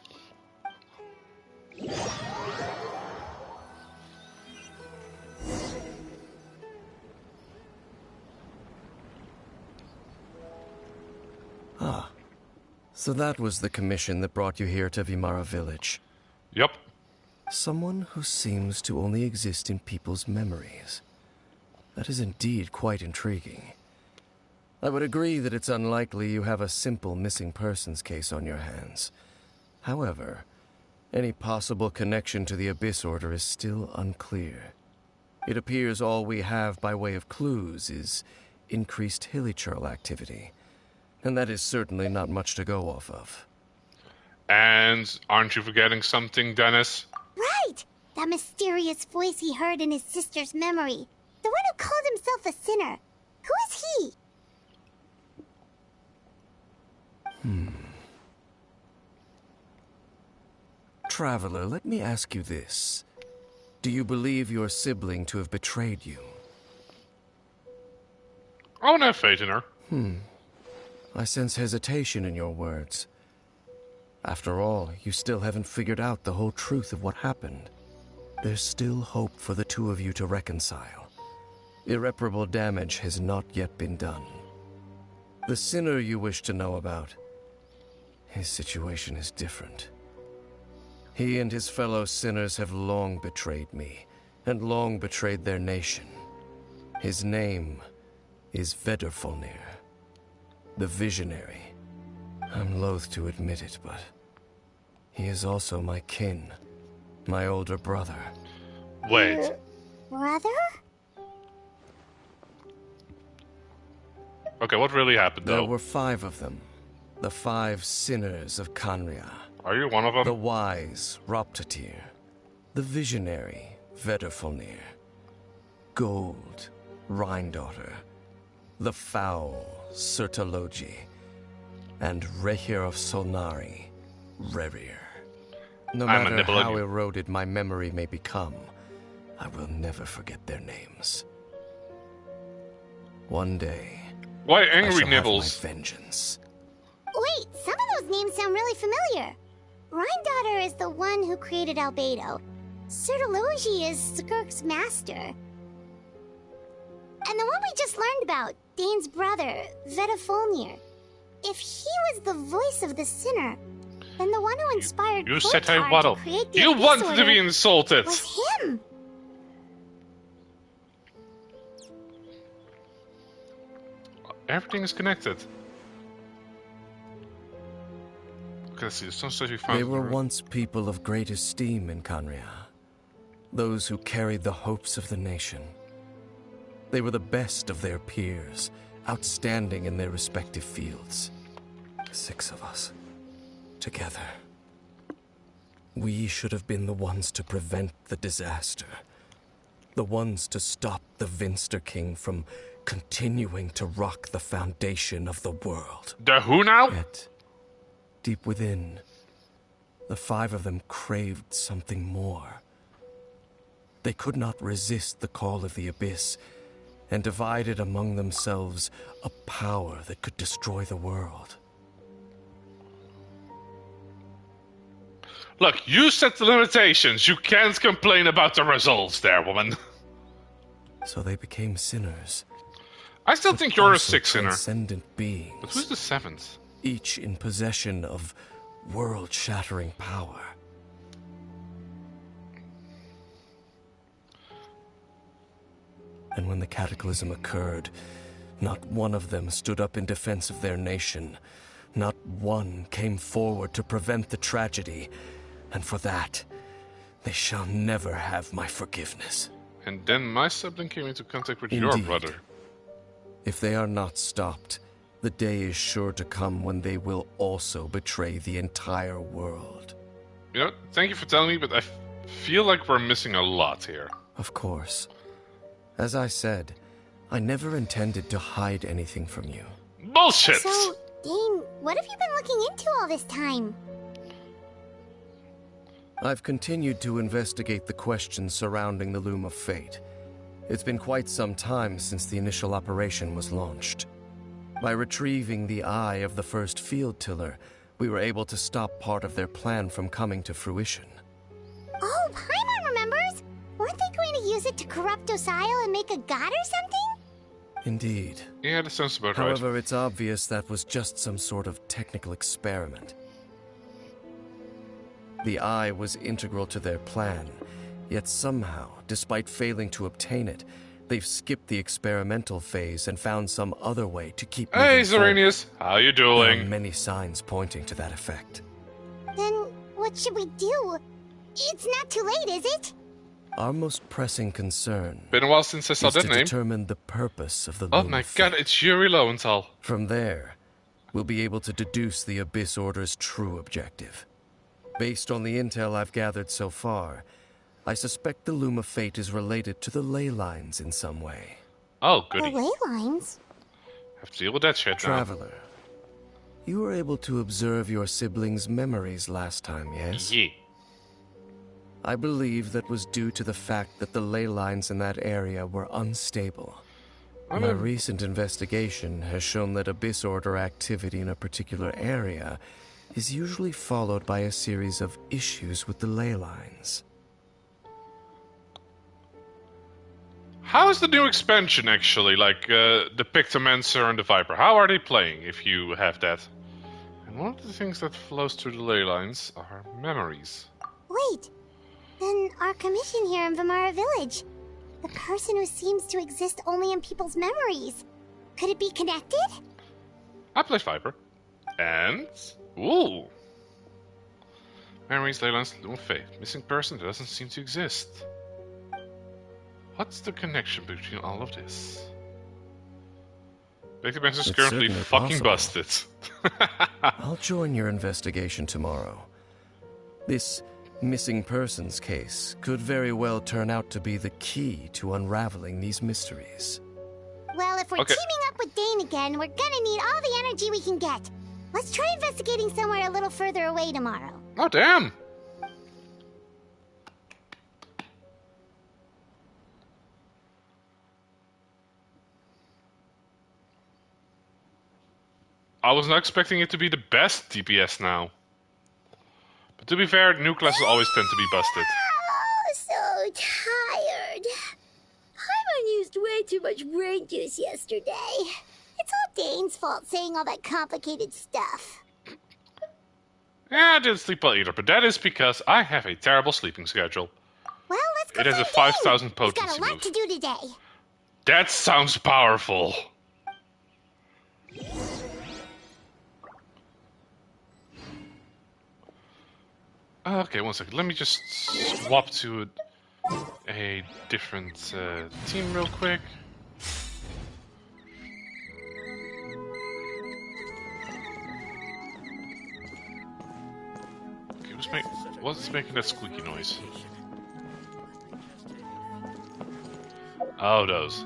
So that was the commission that brought you here to Vimara Village. Yup. Someone who seems to only exist in people's memories. That is indeed quite intriguing. I would agree that it's unlikely you have a simple missing persons case on your hands. However, any possible connection to the Abyss Order is still unclear. It appears all we have by way of clues is increased hilichurl activity, and that is certainly not much to go off of. And aren't you forgetting something, Dennis? Right! That mysterious voice he heard in his sister's memory. The one who called himself a sinner. Who is he? Traveler, let me ask you this. Do you believe your sibling to have betrayed you? I won't have faith in her. I sense hesitation in your words. After all, you still haven't figured out the whole truth of what happened. There's still hope for the two of you to reconcile. Irreparable damage has not yet been done. The sinner you wish to know about, his situation is different. He and his fellow sinners have long betrayed me, and long betrayed their nation. His name is Vedrfolnir, the Visionary. I'm loath to admit it, but he is also my kin, my older brother. Wait. Brother? Okay, what really happened, though? There were 5 of them, the 5 sinners of Kanria. Are you one of them? The wise, Roptatir. The visionary, Vedrfolnir. Gold, Rhindaughter. The foul, Sertalogi. And Rehir of Solnari, Rerir. No I'm a matter nibble on how you. eroded my memory may become, I will never forget their names. One day, Why I angry shall nibbles? have my vengeance. Wait, some of those names sound really familiar. Rhindaughter is the one who created Albedo. Sertalogi is Skirk's master. And the one we just learned about, Dane's brother, Vedrfolnir. If he was the voice of the sinner, then the one who inspired You said I Clothar waddle. to create the You Abyss wanted to be Order insulted. was him. Everything is connected. Okay, let's see. Some stuff you found. They were once people of great esteem in Kanria. Those who carried the hopes of the nation. They were the best of their peers, outstanding in their respective fields. 6 of us, together. We should have been the ones to prevent the disaster. The ones to stop the Vinster King from continuing to rock the foundation of the world. The who now? Yet, deep within, the 5 of them craved something more. They could not resist the call of the Abyss, and divided among themselves a power that could destroy the world. Look, you set the limitations. You can't complain about the results there, woman. So they became sinners. I still think you're a also 6th sinner. transcendent beings. But who's the 7th? Each in possession of world-shattering power. And when the cataclysm occurred, not one of them stood up in defense of their nation. Not one came forward to prevent the tragedy. And for that, they shall never have my forgiveness. And then my sibling came into contact with your Indeed. brother. If they are not stopped, the day is sure to come when they will also betray the entire world. You know, thank you for telling me, but I feel like we're missing a lot here. Of course. As I said, I never intended to hide anything from you. Bullshit! So, Dane, what have you been looking into all this time? I've continued to investigate the questions surrounding the Loom of Fate. It's been quite some time since the initial operation was launched. By retrieving the eye of the first field tiller, we were able to stop part of their plan from coming to fruition. Oh, Paimon remembers! Weren't they going to use it to corrupt Osial and make a god or something? Indeed. Yeah, that sounds about right. However, it's obvious that was just some sort of technical experiment. The eye was integral to their plan, yet somehow, despite failing to obtain it, they've skipped the experimental phase and found some other way to keep Hey, moving forward. Xerenius, how you There are doing? many signs pointing to that effect. Then what should we do? It's not too late, is it? Our most pressing concern Been a while since I saw is to that name. determine the purpose of the Oh Luma my Fate. god, it's Yuri Lowenthal. From there, we'll be able to deduce the Abyss Order's true objective. Based on the intel I've gathered so far, I suspect the Luma Fate is related to the ley lines in some way. Oh, The goody. ley lines? Have to deal with that shit now. Traveler, you were able to observe your siblings' memories last time, yes? Yeah. I believe that was due to the fact that the ley lines in that area were unstable. My recent investigation has shown that Abyss Order activity in a particular area is usually followed by a series of issues with the ley lines. How is the new expansion actually? Like the Pictomancer and the Viper. How are they playing if you have that? And one of the things that flows through the ley lines are memories. Wait. Then our commission here in Vamara Village. The person who seems to exist only in people's memories. Could it be connected? I play Viper. And... Ooh! Memories, ley lines, Luma Fate. Missing person that doesn't seem to exist. What's the connection between all of this? Pictomancer is It's currently certainly fucking possible. busted. I'll join your investigation tomorrow. This missing persons case could very well turn out to be the key to unraveling these mysteries. Well, if we're Okay. teaming up with Dane again, we're gonna need all the energy we can get. Let's try investigating somewhere a little further away tomorrow. Oh, damn! I was not expecting it to be the best DPS now. But to be fair, new classes always tend to be busted. Oh, so tired. Paimon used way too much brain juice yesterday. It's all Dane's fault saying all that complicated stuff. Yeah, I didn't sleep well either, but that is because I have a terrible sleeping schedule. Well, let's go It has a find 5,000 Dane. He's got potency a lot move. to do today. That sounds powerful. Okay, one second. Let me just swap to a different team real quick. Okay, what's making that squeaky noise? Oh, those.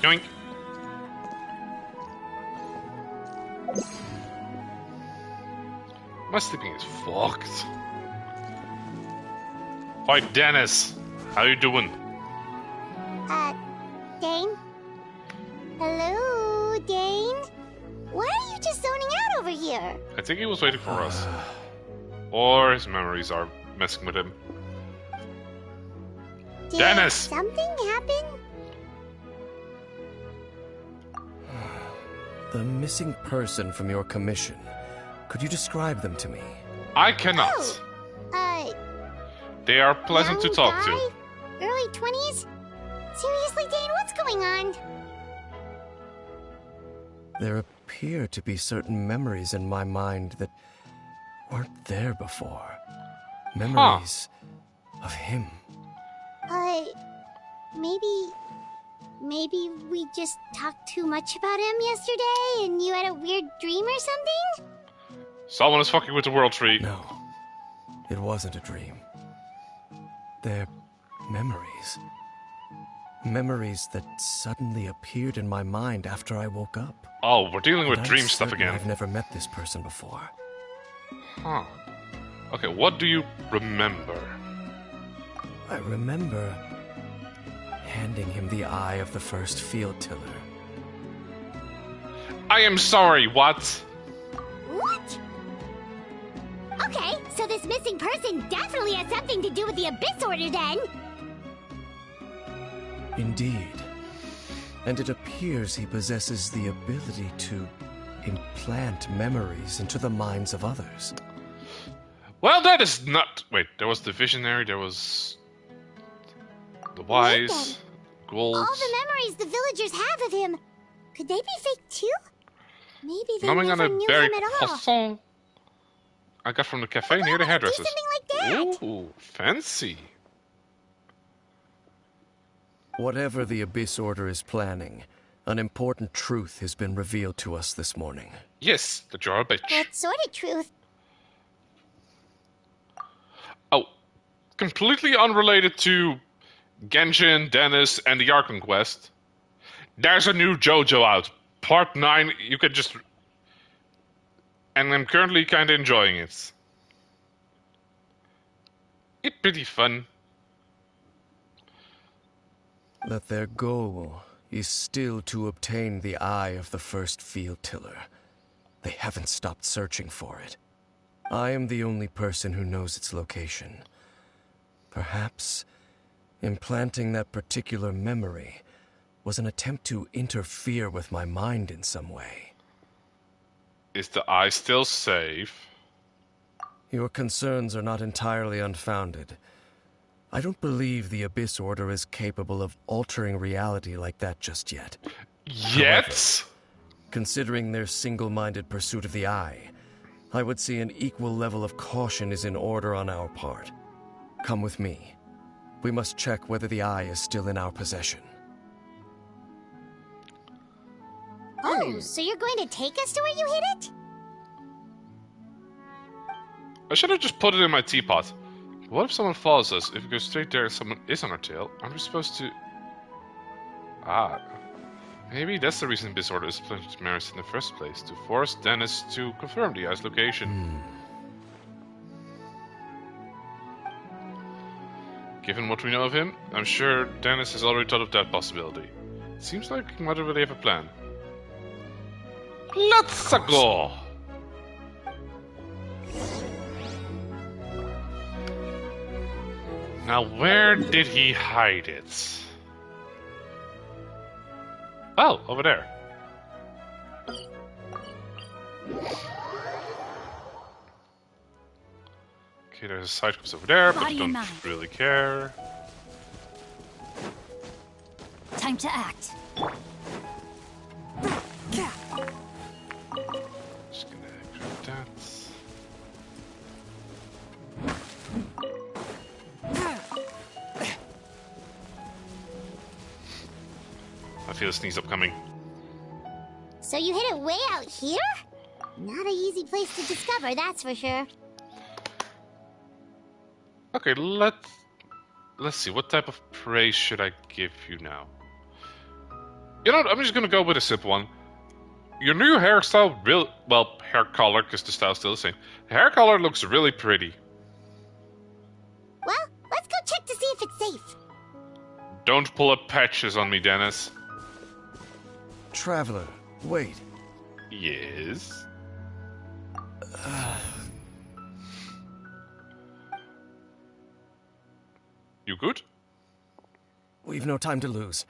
Yoink. My sleeping is fucked. Hi, Dennis. How you doing? Dane? Hello, Dane? Why are you just zoning out over here? I think he was waiting for us. Or his memories are messing with him. Did Dennis! something happen? The missing person from your commission. Could you describe them to me? I cannot. Oh, They are pleasant to young talk to. guy? Early 20s? Seriously, Dane, what's going on? There appear to be certain memories in my mind that weren't there before. Memories of him. Maybe we just talked too much about him yesterday and you had a weird dream or something? Someone is fucking with the World Tree. No, it wasn't a dream. They're memories. Memories that suddenly appeared in my mind after I woke up. Oh, we're dealing with And I'm dream stuff certain again. I've never met this person before. Huh. Okay, what do you remember? I remember handing him the eye of the first field tiller. I am sorry, what? What? Okay, so this missing person definitely has something to do with the Abyss Order then. Indeed. And it appears he possesses the ability to implant memories into the minds of others. Well, that is not... Wait, there was the Visionary, there was... the Wise, Gold... All the memories the villagers have of him, could they be fake too? Maybe they Numbing never on a knew berry him at all. croissant I got from the cafe near the Do hairdressers. something like that. Ooh, fancy. Whatever the Abyss Order is planning, an important truth has been revealed to us this morning. Yes, that you're a bitch. What sort of truth? Oh, completely unrelated to Genshin, Dennis, and the Archon Quest. There's a new JoJo out. Part 9, you can just... And I'm currently kind of enjoying it. It's pretty fun. That their goal is still to obtain the eye of the first field tiller. They haven't stopped searching for it. I am the only person who knows its location. Perhaps implanting that particular memory was an attempt to interfere with my mind in some way. Is the eye still safe? Your concerns are not entirely unfounded. I don't believe the Abyss Order is capable of altering reality like that just yet. Yet? However, considering their single-minded pursuit of the eye, I would say an equal level of caution is in order on our part. Come with me. We must check whether the eye is still in our possession. Oh, so you're going to take us to where you hid it? I should have just put it in my teapot. What if someone follows us? If we go straight there, someone is on our tail. Aren't we supposed to... Ah. Maybe that's the reason this order is planning to marry us in the first place. To force Dennis to confirm the eye's location. Given what we know of him, I'm sure Dennis has already thought of that possibility. Seems like he might already have a plan. Let's go! Now, where did he hide it? Oh, over there. Okay, there's a side quest over there, but I don't really care. Time to act. Just gonna grab that. I feel a sneeze upcoming. So you hid it way out here? Not an easy place to discover, that's for sure. Okay, let's see. What type of praise should I give you now? You know what? I'm just gonna go with a simple one. Your new hairstyle, well, hair color, because the style's still the same. Hair color looks really pretty. Well, let's go check to see if it's safe. Don't pull up patches on me, Dennis. Traveler, wait. Yes? You good? We've no time to lose.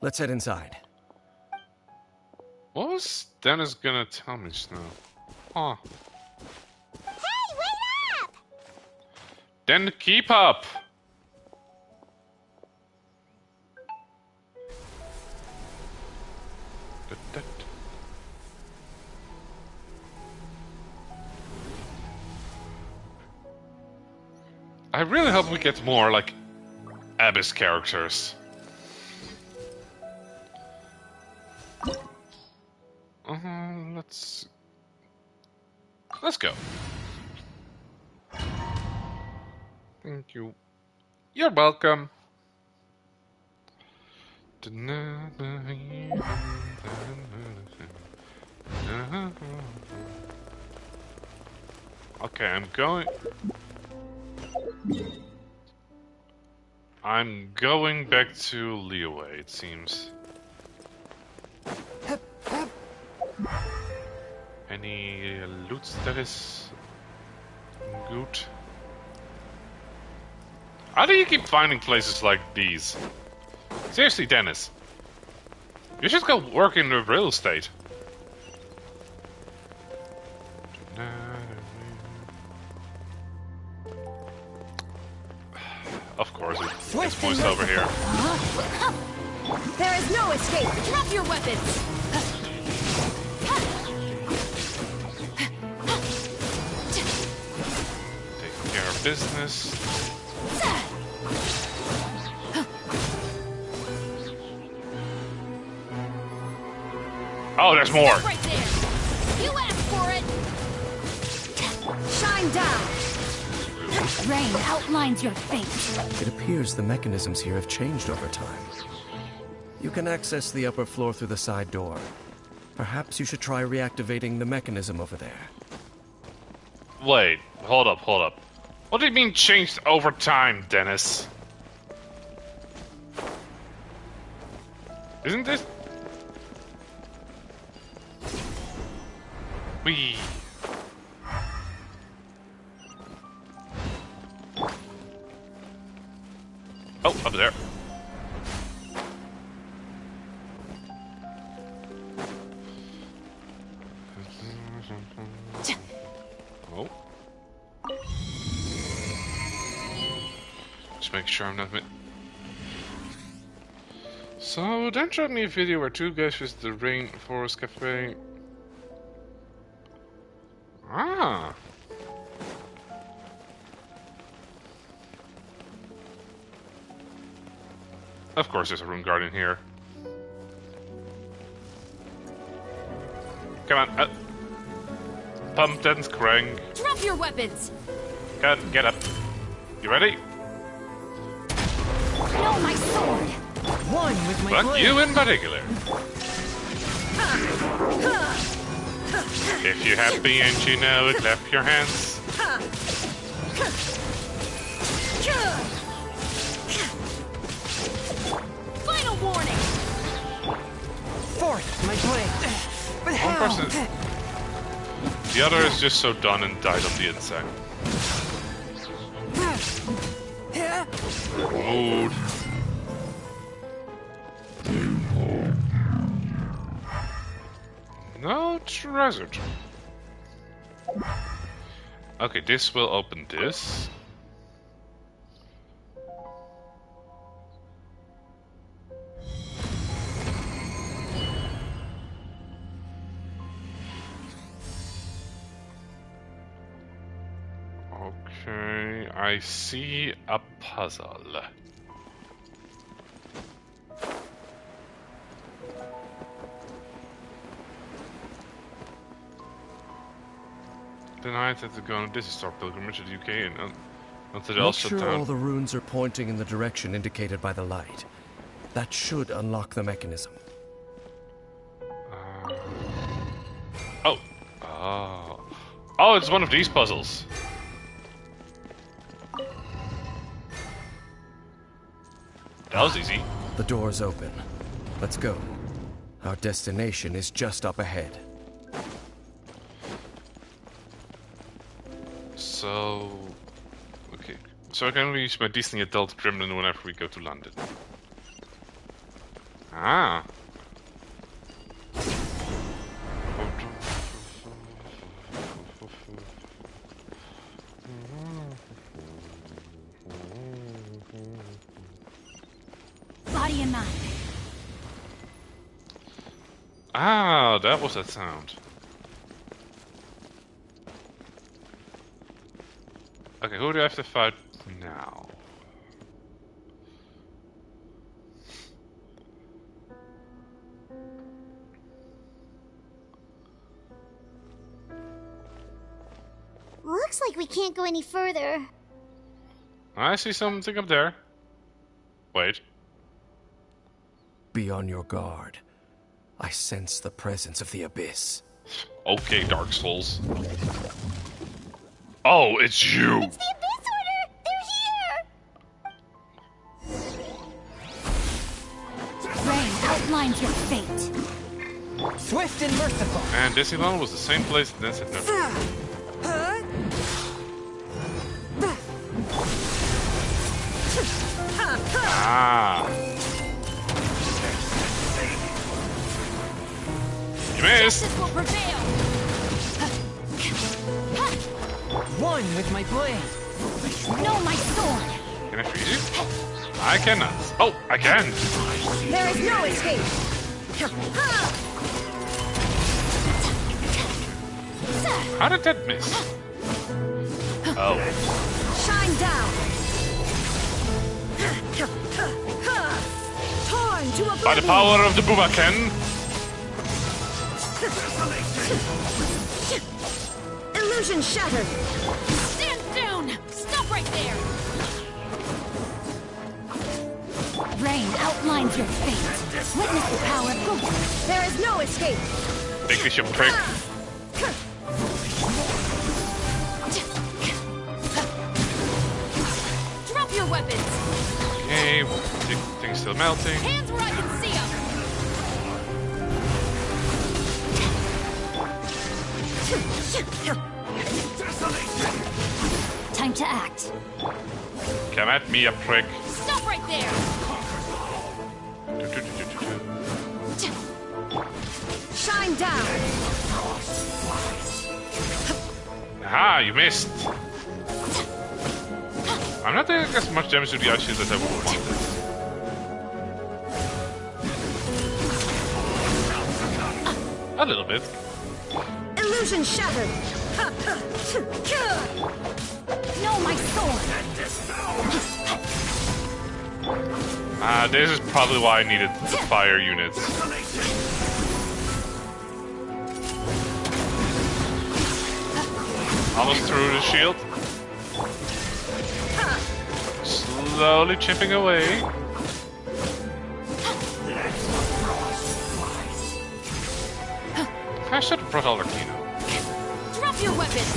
Let's head inside. What was Dennis gonna tell me just now? Huh. Hey, wait up! Then keep up! I really hope we get more, like, Abyss characters. Let's go. Thank you. You're welcome. Okay, I'm going back to Liyue, it seems. Any loot that is Good. How do you keep finding places like these? Seriously, Dennis. You should go work in the real estate. Of course, it's moist over here. There is no escape! Drop your weapons! Taking care of business. Oh, there's more! Stop right there! You asked for it! Shine down! Rain outlines your fate. It appears the mechanisms here have changed over time. You can access the upper floor through the side door. Perhaps you should try reactivating the mechanism over there. Wait, hold up. What do you mean changed over time, Dennis? Isn't this... Wee. Oh, up there. Oh. Just make sure I'm not... So, Dan showed me a video where two guys visit the Rainforest Cafe. Ah. Of course there's a rune guardian here. Come on, Pumpkins Krang. Drop your weapons! Get up. You ready? No, my sword! One with my But blade. you in particular. If you're happy and you know it, clap your hands. Final warning! Fourth, my blade. But One how? person. The other is just so done and died on the inside. Mood. No treasure. Okay, this will open this. Okay, I see a puzzle. The night had to go on a historic pilgrimage to the UK and until they all Make shut sure down. all the runes are pointing in the direction indicated by the light. That should unlock the mechanism. Oh. Oh. Oh, it's one of these puzzles. That was easy. The door's open. Let's go. Our destination is just up ahead. So... Okay. So I can only use my Disney adult gremlin whenever we go to London. Ah. Body and mind. Ah, that was that sound. Okay, who do I have to fight now? Looks like we can't go any further. I see something up there. Wait. Be on your guard. I sense the presence of the abyss. Okay, Dark Souls. Oh, it's you! It's the Abyss Order! They're here! Rain outlines your fate. Swift and merciful. And Disneyland was the same place that said no. Ah. You missed. Justice will prevail. One with my blade. No, my sword. Can I freeze you? I cannot. Oh, I can. There is no escape. How did that miss? Oh. Shine down. Torn to oblivion. By the power of the Bubaken. Illusion shattered. Stand down. Stop right there. Rain outlines your fate. Witness the power. There is no escape. Take this, you prick. Drop your weapons. Okay, things still melting. Hands where I can see them. Time to act. Come at me, you prick. Stop right there. Shine down. Aha, you missed. I'm not doing as much damage to the ice shield as I would have wanted. A little bit. Illusion shattered. No, my sword. This is probably why I needed the fire units. Almost through the shield. Slowly chipping away. I should have brought Alertino. Drop your weapons.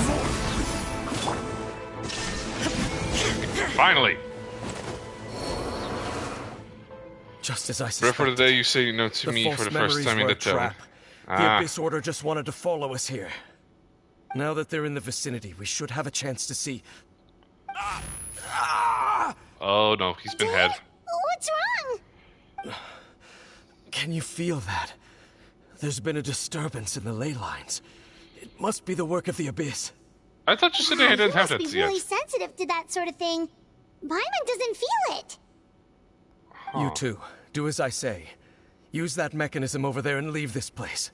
Finally! Just as I Pray for the suspected. day you say no to The me false for the first memories time in were the a town. trap. The Abyss Order just wanted to follow us here. Now that they're in the vicinity, we should have a chance to see. Oh no, he's been had. What's wrong? Can you feel that? There's been a disturbance in the ley lines. It must be the work of the Abyss. I thought you said they didn't have You that must be yet. really sensitive to that sort of thing. Paimon doesn't feel it. You too. Do as I say. Use that mechanism over there and leave this place.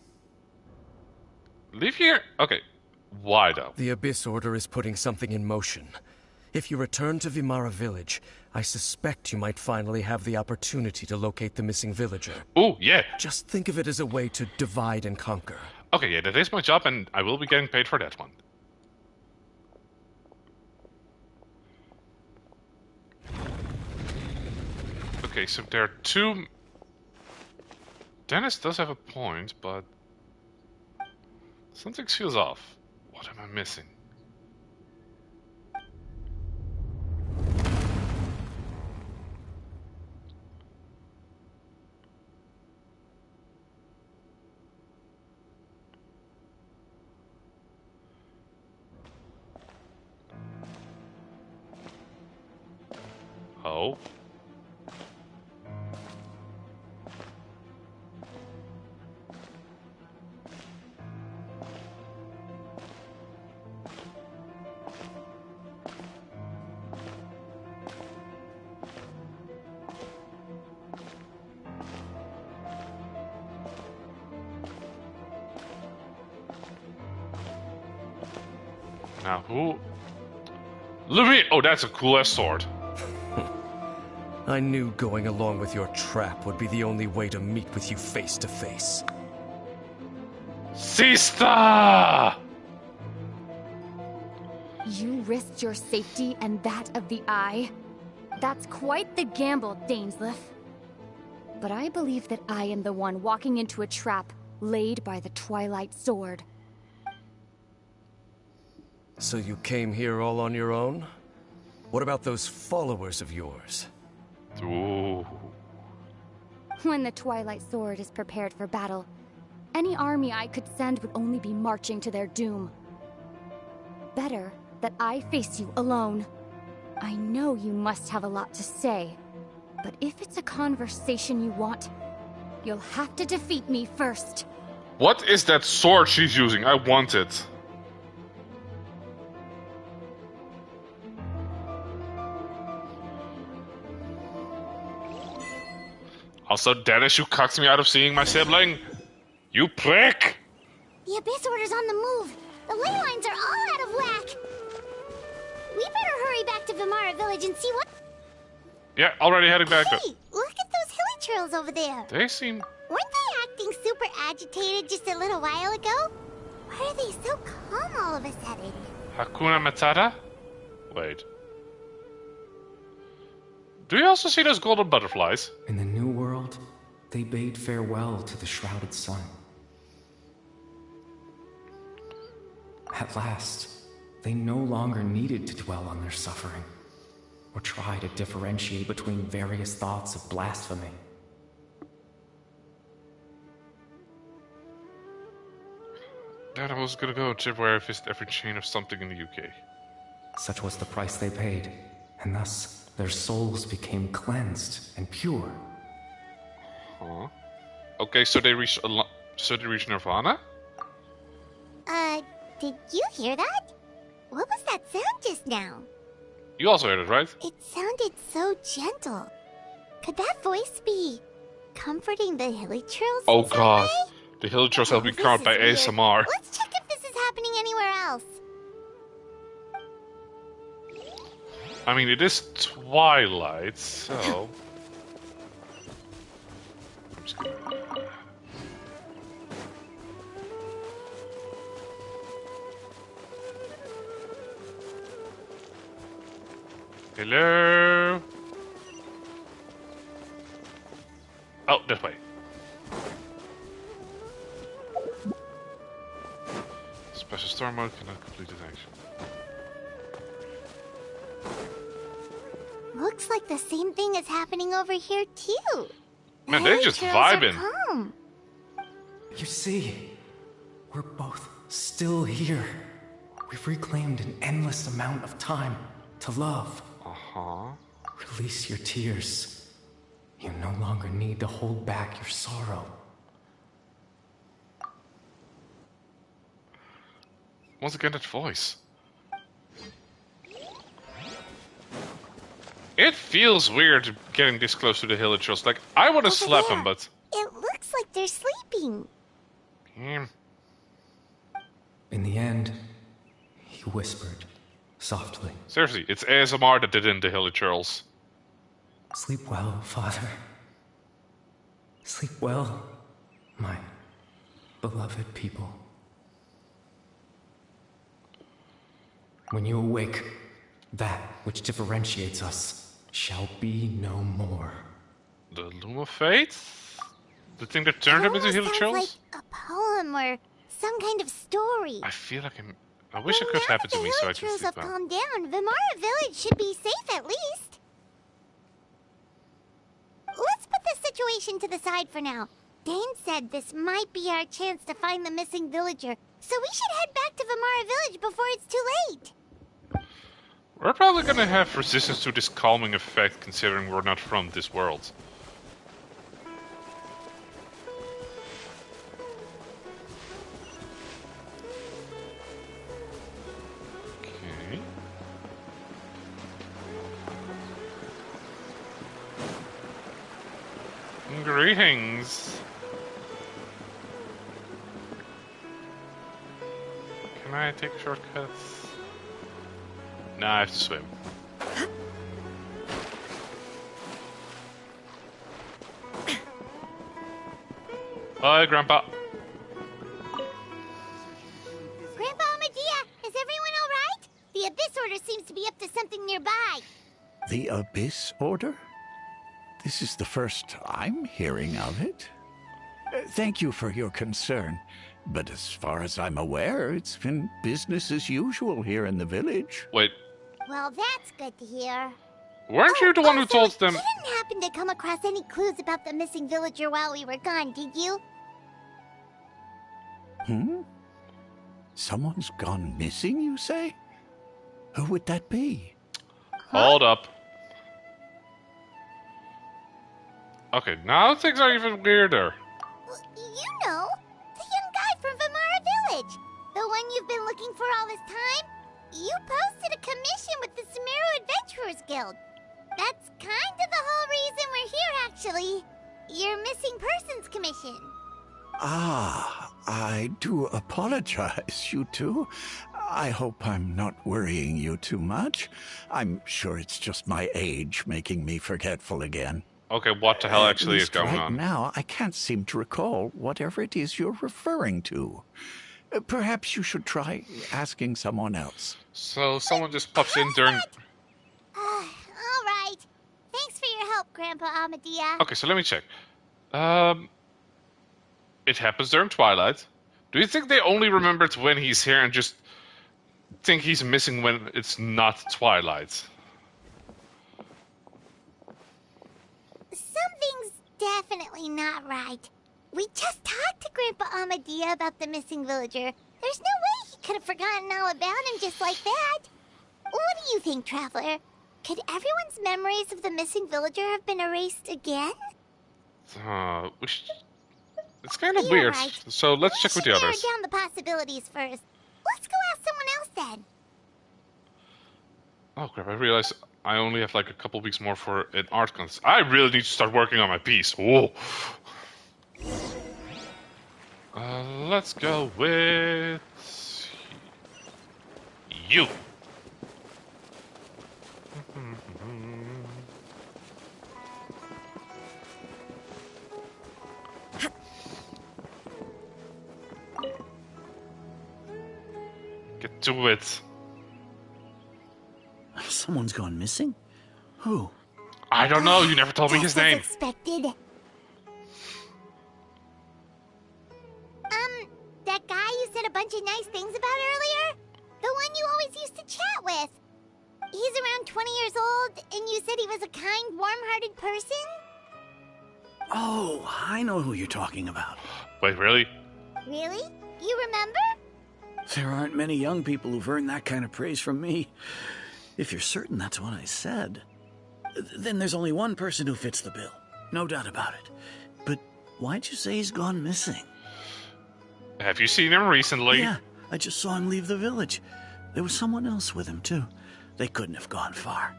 Leave here? Okay. Why though? The Abyss Order is putting something in motion. If you return to Vimara Village, I suspect you might finally have the opportunity to locate the missing villager. Oh, yeah. Just think of it as a way to divide and conquer. Okay, yeah, that is my job and I will be getting paid for that one. Okay, so there are two... Dennis does have a point, but... Something feels off. What am I missing? Oh? Now who? Louis! Oh, that's a cool-ass sword. I knew going along with your trap would be the only way to meet with you face to face. Sister! You risked your safety and that of the Eye? That's quite the gamble, Dainsleif. But I believe that I am the one walking into a trap laid by the Twilight Sword. So you came here all on your own? What about those followers of yours? Ooh. When the Twilight Sword is prepared for battle, any army I could send would only be marching to their doom. Better that I face you alone. I know you must have a lot to say, but if it's a conversation you want, you'll have to defeat me first. What is that sword she's using? I want it. Also, Dennis, you cucked me out of seeing my sibling. You prick! The Abyss Order's on the move. The ley lines are all out of whack. We better hurry back to Vimara Village and see what... Yeah, already heading back. Hey, look at those hilichurls over there. They seem... Weren't they acting super agitated just a little while ago? Why are they so calm all of a sudden? Hakuna Matata? Wait. Do you also see those golden butterflies? In the new world, they bade farewell to the shrouded sun. At last, they no longer needed to dwell on their suffering, or try to differentiate between various thoughts of blasphemy. Then I was gonna go Tripwire visit every chain of something in the UK. Such was the price they paid, and thus their souls became cleansed and pure. Huh? Okay, so they reached Nirvana? Did you hear that? What was that sound just now? You also heard it, right? It sounded so gentle. Could that voice be comforting the hilichurls? Oh in some god. way? The hilichurls have been This carved is by weird. ASMR. Let's check if this is happening anywhere else. I mean, it is Twilight, so... I'm just gonna... Hello? Oh, this way. Special storm mode cannot complete this action. Looks like the same thing is happening over here too. Man, they're just hilichurls are vibing. calm. You see, we're both still here. We've reclaimed an endless amount of time to love. Uh-huh. Release your tears. You no longer need to hold back your sorrow. Once again, that voice. It feels weird getting this close to the hilichurls. Like, I want to Over slap there. them, but... It looks like they're sleeping. In the end, he whispered, softly. Seriously, it's ASMR that did in the hilichurls. Sleep well, Father. Sleep well, my beloved people. When you awake, that which differentiates us shall be no more. The Loom of Fate? The thing that turned them into It almost hilichurls? sounds like a poem or some kind of story. I feel like I wish it Well, could now happen that to me so I can the hilichurls sleep have well. calmed down, Vimara Village should be safe at least. Let's put this situation to the side for now. Dane said this might be our chance to find the missing villager, so we should head back to Vimara Village before it's too late. We're probably gonna have resistance to this calming effect, considering we're not from this world. Okay. Greetings. Can I take shortcuts? No, I have to swim. Hi, Grandpa. Grandpa Medea, is everyone alright? The Abyss Order seems to be up to something nearby. The Abyss Order? This is the first I'm hearing of it. Thank you for your concern, but as far as I'm aware, it's been business as usual here in the village. Wait, Well, that's good to hear. weren't you the one who Also, told them? You didn't happen to come across any clues about the missing villager while we were gone, did you? Someone's gone missing, you say? Who would that be? Hold up. Okay, now things are even weirder. Well, you know, the young guy from Vamara Village. The one you've been looking for all this time. You posted a commission with the Sumeru Adventurers Guild. That's kind of the whole reason we're here, actually. Your missing persons commission. Ah, I do apologize, you two. I hope I'm not worrying you too much. I'm sure it's just my age making me forgetful again. Okay, what the hell actually is going right on? Now, I can't seem to recall whatever it is you're referring to. Perhaps you should try asking someone else. So someone just pops in during... All right. Thanks for your help, Grandpa Amadia. Okay, so let me check. It happens during Twilight. Do you think they only remembered when he's here and just think he's missing when it's not Twilight? Something's definitely not right. We just talked to Grandpa Amadia about the missing villager. There's no way he could have forgotten all about him just like that. What do you think, Traveler? Could everyone's memories of the missing villager have been erased again? It's kind of You're weird. right. So let's check with the We should others. narrow down the possibilities first. Let's go ask someone else then. Oh crap, I realized I only have like a couple weeks more for an art contest. I really need to start working on my piece. Whoa. Let's go with you. Get to it. Someone's gone missing? Who? I don't know. You never told me his Just as name. expected. That guy you said a bunch of nice things about earlier? The one you always used to chat with. He's around 20 years old, and you said he was a kind, warm-hearted person? Oh, I know who you're talking about. Wait, really? Really? You remember? There aren't many young people who've earned that kind of praise from me. If you're certain that's what I said, then there's only one person who fits the bill. No doubt about it. But why'd you say he's gone missing? Have you seen him recently? Yeah, I just saw him leave the village. There was someone else with him, too. They couldn't have gone far.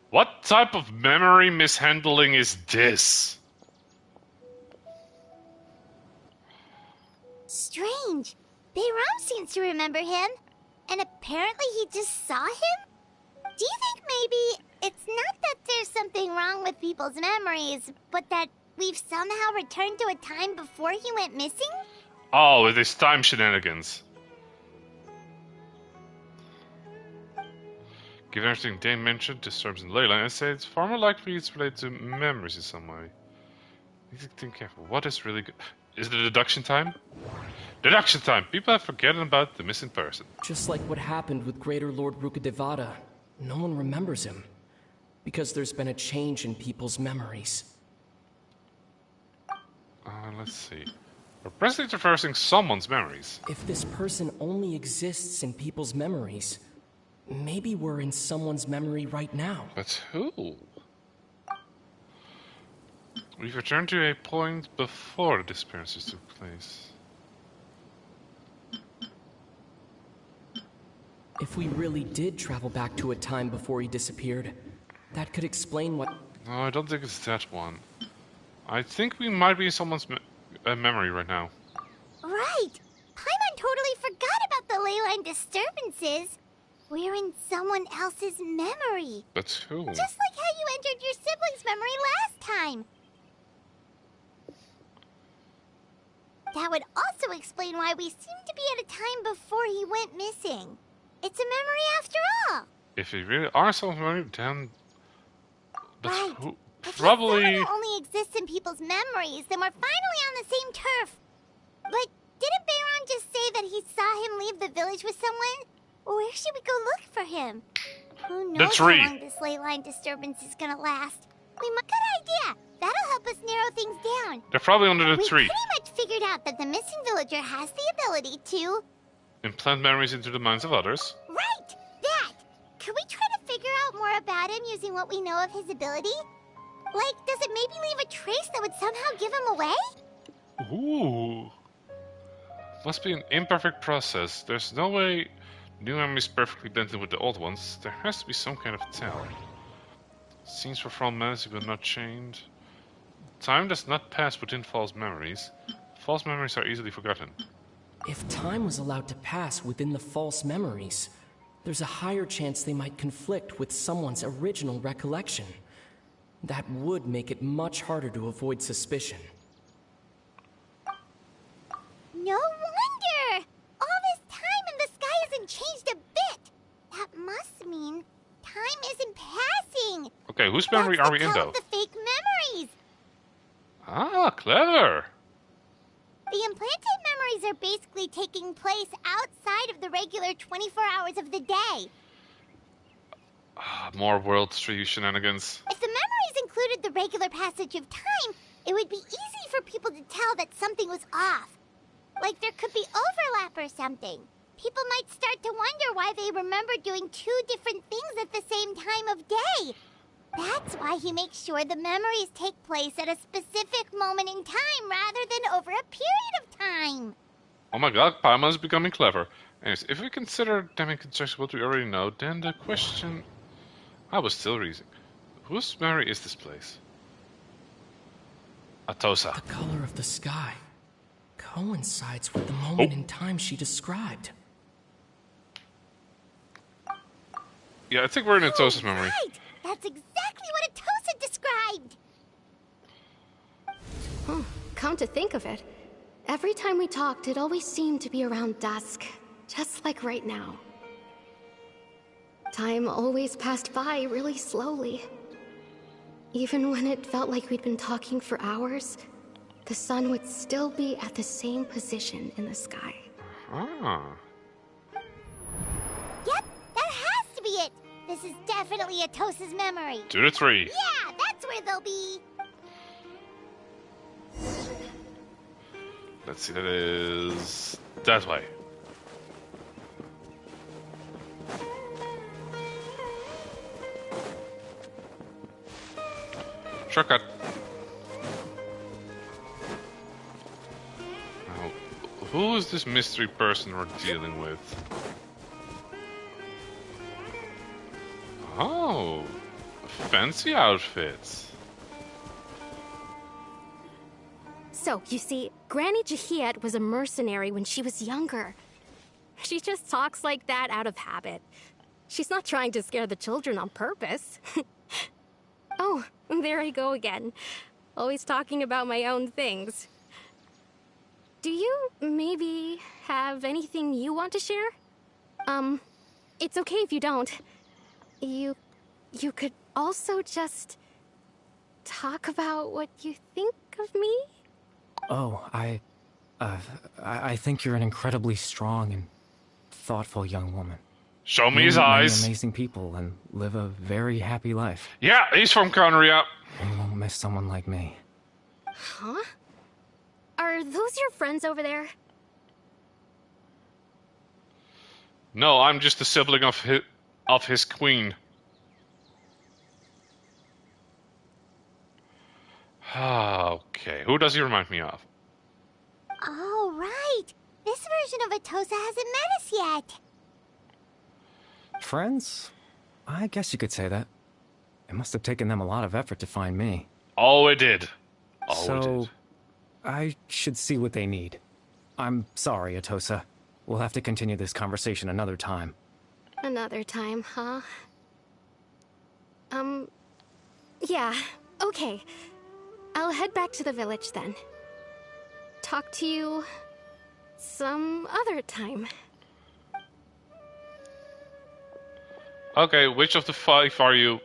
What type of memory mishandling is this? Strange. Bayram seems to remember him. And apparently he just saw him? Do you think maybe it's not that there's something wrong with people's memories, but that we've somehow returned to a time before he went missing? Oh, with his time shenanigans. Given everything Dane mentioned, disturbs in Leyland, I say it's far more likely it's related to memories in some way. Need to think careful. What is really good? Is it deduction time? Deduction time! People have forgotten about the missing person. Just like what happened with Greater Lord Rukadevada. No one remembers him. Because there's been a change in people's memories. Let's see. We're presently traversing someone's memories. If this person only exists in people's memories, maybe we're in someone's memory right now. But who? We've returned to a point before the disappearances took place. If we really did travel back to a time before he disappeared, that could explain what... No, I don't think it's that one. I think we might be in someone's memory right now. Right! Paimon totally forgot about the leyline disturbances. We're in someone else's memory. But who? Just like how you entered your sibling's memory last time. That would also explain why we seem to be at a time before he went missing. It's a memory after all. If we really are someone's memory, then... But Right. who? If Probably... he's someone who only exists in people's memories, then we're finally on the same turf. But didn't Bayron just say that he saw him leave the village with someone? Where should we go look for him? Who knows tree. how long this ley line disturbance is gonna last? Good idea. That'll help us narrow things down. They're probably under the We tree. pretty much figured out that the missing villager has the ability to... Implant memories into the minds of others. Right! That! Could we try more about him using what we know of his ability? Like, does it maybe leave a trace that would somehow give him away? Ooh. Must be an imperfect process. There's no way new memories perfectly blend in with the old ones. There has to be some kind of tell. Scenes for false memories will not change. Time does not pass within false memories. False memories are easily forgotten. If time was allowed to pass within the false memories, there's a higher chance they might conflict with someone's original recollection. That would make it much harder to avoid suspicion. No wonder! All this time and the sky hasn't changed a bit! That must mean time isn't passing! Okay, whose memory are we in, though? The fake memories! Ah, clever! The implanted memories are basically taking place outside of the regular 24 hours of the day. More World 3 shenanigans. If the memories included the regular passage of time, it would be easy for people to tell that something was off. Like there could be overlap or something. People might start to wonder why they remember doing two different things at the same time of day. That's why he makes sure the memories take place at a specific moment in time rather than over a period of time. Oh my god, Paimon is becoming clever. Anyways, if we consider them in conjunction with what we already know, then the question... I was still reasoning. Whose memory is this place? Atosa. The color of the sky coincides with the moment in time she described. Yeah, I think we're in Atosa's memory. Right! That's exactly what Atosa described! Come to think of it, every time we talked, it always seemed to be around dusk, just like right now. Time always passed by really slowly. Even when it felt like we'd been talking for hours, the sun would still be at the same position in the sky. Ah. Yep, that has to be it! This is definitely Atosa's memory. 2 to 3. Yeah, that's where they'll be. Let's see, that is... that way. Shortcut. Now, who is this mystery person we're dealing with? Oh, fancy outfits. So, you see, Granny Jahiet was a mercenary when she was younger. She just talks like that out of habit. She's not trying to scare the children on purpose. Oh, there I go again. Always talking about my own things. Do you maybe have anything you want to share? It's okay if you don't. You could also just talk about what you think of me? Oh, I think you're an incredibly strong and thoughtful young woman. Show me his You meet many eyes. amazing people and live a very happy life. Yeah, he's from Conria. You won't miss someone like me. Huh? Are those your friends over there? No, I'm just a sibling of his queen. Okay, who does he remind me of? Oh, right. This version of Atosa hasn't met us yet. Friends? I guess you could say that. It must have taken them a lot of effort to find me. Oh, it did. Oh, it So, did. I should see what they need. I'm sorry, Atosa. We'll have to continue this conversation another time. Another time, huh? Yeah, okay. I'll head back to the village then. Talk to you some other time. Okay, which of the 5 are you?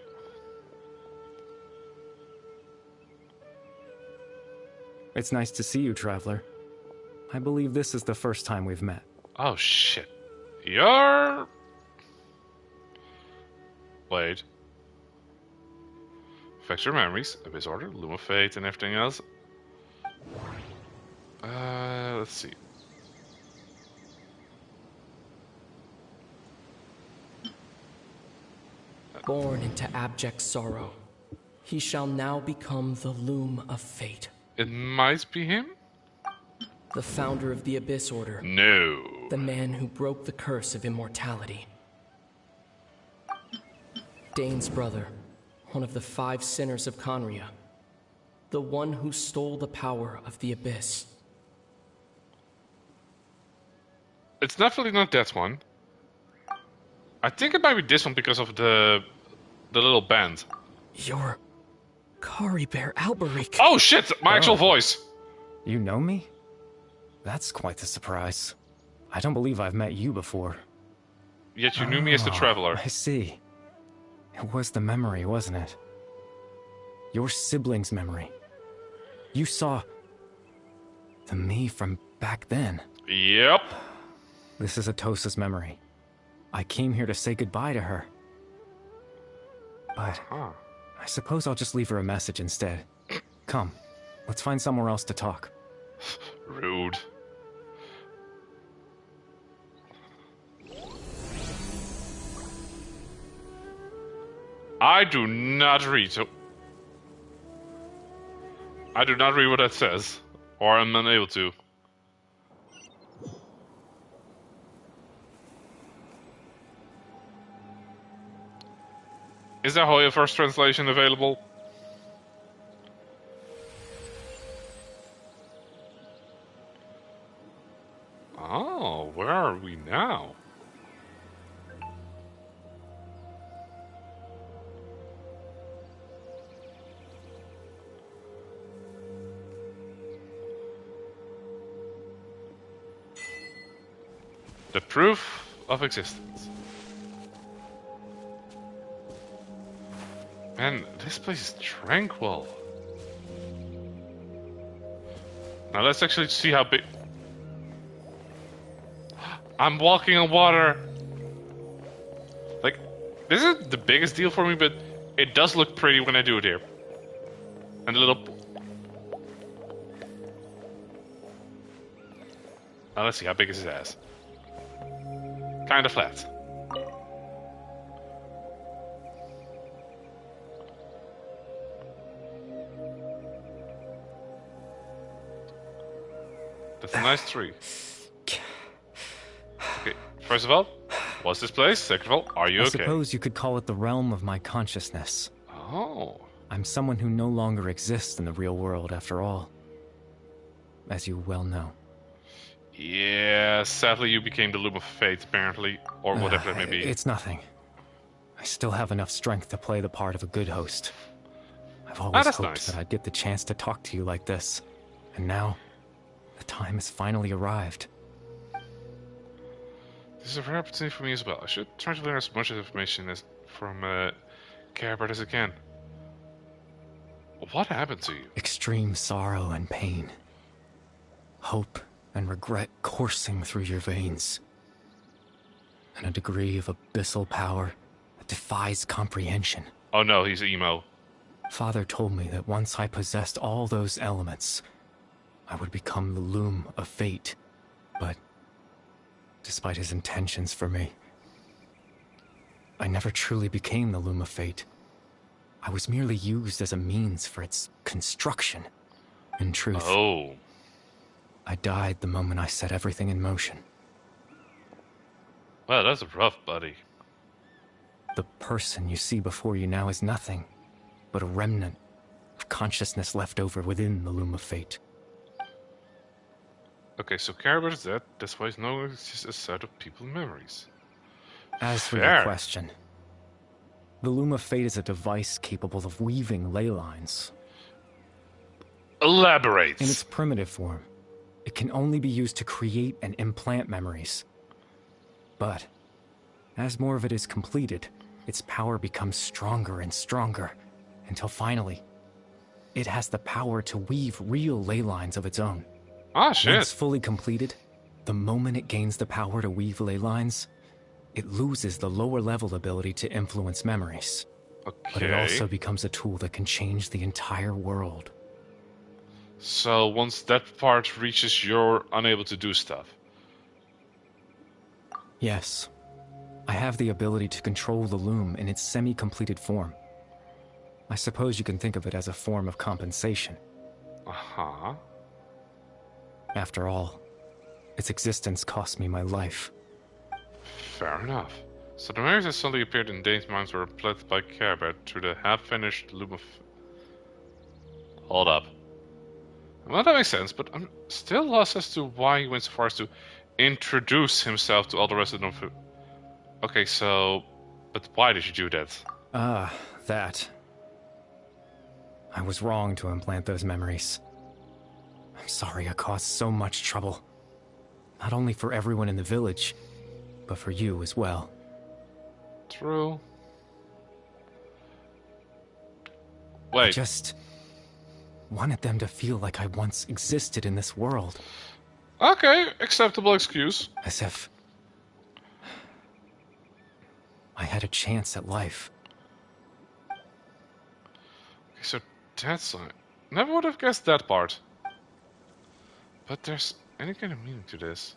It's nice to see you, Traveler. I believe this is the first time we've met. Oh, shit. You're... Wait. Affects your memories, Abyss Order, Loom of Fate, and everything else. Let's see. Born into abject sorrow, he shall now become the Loom of Fate. It might be him? The founder of the Abyss Order. No. The man who broke the curse of immortality. Dane's brother, one of the 5 sinners of Conria. The one who stole the power of the Abyss. It's definitely not that one. I think it might be this one because of the little band. You're Kari Bear Alberic. Oh shit! My actual voice. You know me? That's quite the surprise. I don't believe I've met you before. Yet you knew me as the Traveler. I see. It was the memory, wasn't it? Your sibling's memory. You saw the me from back then. Yep. This is Atosa's memory. I came here to say goodbye to her. But I suppose I'll just leave her a message instead. Come, let's find somewhere else to talk. Rude. I do not read, so... I do not read what that says. Or I'm unable to. Is there Hoya first translation available? Oh, where are we now? The proof of existence. Man, this place is tranquil. Now let's actually see how big... I'm walking on water! Like, this is the biggest deal for me, but it does look pretty when I do it here. And a little... Now let's see, how big is his ass? Kinda flat. That's a nice tree. Okay, first of all, what's this place? Second of all, are you okay? I suppose you could call it the realm of my consciousness. Oh. I'm someone who no longer exists in the real world after all. As you well know. Yeah, sadly you became the Loom of Fate, apparently. Or whatever it may be. It's nothing. I still have enough strength to play the part of a good host. I've always hoped that I'd get the chance to talk to you like this. And now, the time has finally arrived. This is a rare opportunity for me as well. I should try to learn as much information as from Care Bear as I can. What happened to you? Extreme sorrow and pain. Hope and regret coursing through your veins. And a degree of abyssal power that defies comprehension. Oh no, he's emo. Father told me that once I possessed all those elements, I would become the Loom of Fate. But despite his intentions for me, I never truly became the Loom of Fate. I was merely used as a means for its construction. In truth, I died the moment I set everything in motion. Well, that's rough, buddy. The person you see before you now is nothing but a remnant of consciousness left over within the Loom of Fate. Okay, so Care Bear is dead. That's why he's no longer just a set of people's memories. As for your question, the Loom of Fate is a device capable of weaving ley lines. Elaborate. In its primitive form, it can only be used to create and implant memories. But as more of it is completed, its power becomes stronger and stronger, until finally, it has the power to weave real ley lines of its own. Ah, shit. Once fully completed, the moment it gains the power to weave ley lines, it loses the lower level ability to influence memories. Okay. But it also becomes a tool that can change the entire world. So once that part reaches, you're unable to do stuff. Yes. I have the ability to control the loom in its semi-completed form. I suppose you can think of it as a form of compensation. Uh-huh. After all, its existence cost me my life. Fair enough. So the memories that suddenly appeared in Dane's minds were replaced by Cabot through the half-finished loom of... Hold up. Well, that makes sense, but I'm still lost as to why he went so far as to introduce himself to all the rest of them. Okay, so... But why did you do that? That. I was wrong to implant those memories. I'm sorry I caused so much trouble. Not only for everyone in the village, but for you as well. True. Wait. I just wanted them to feel like I once existed in this world. Okay, acceptable excuse. As if I had a chance at life. Okay, so that's... Never would have guessed that part. But there's any kind of meaning to this.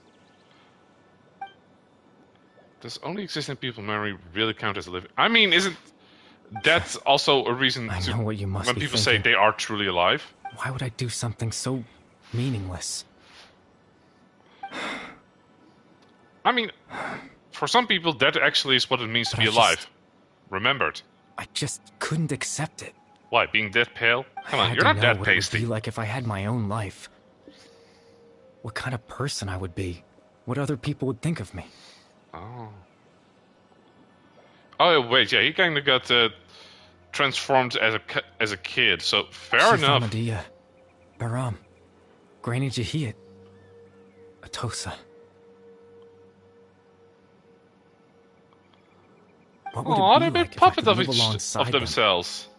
Does only existing people memory really count as a living? I mean, isn't that also a reason I know what you must when be people thinking. say they are truly alive? Why would I do something so meaningless? I mean, for some people, that actually is what it means to be I alive. Remembered. I just couldn't accept it. Why, being that pale? Come I on, had you're to not know that what it would pasty. be like if I had my own life. What kind of person I would be. What other people would think of me. Oh. Oh, wait, yeah, he kind of got transformed as a kid, so fair enough. Medea, Baram, Granny Jahiyat, Atosa. What would Aw, it they're be a like bit if I puppet could of live alongside them? themselves.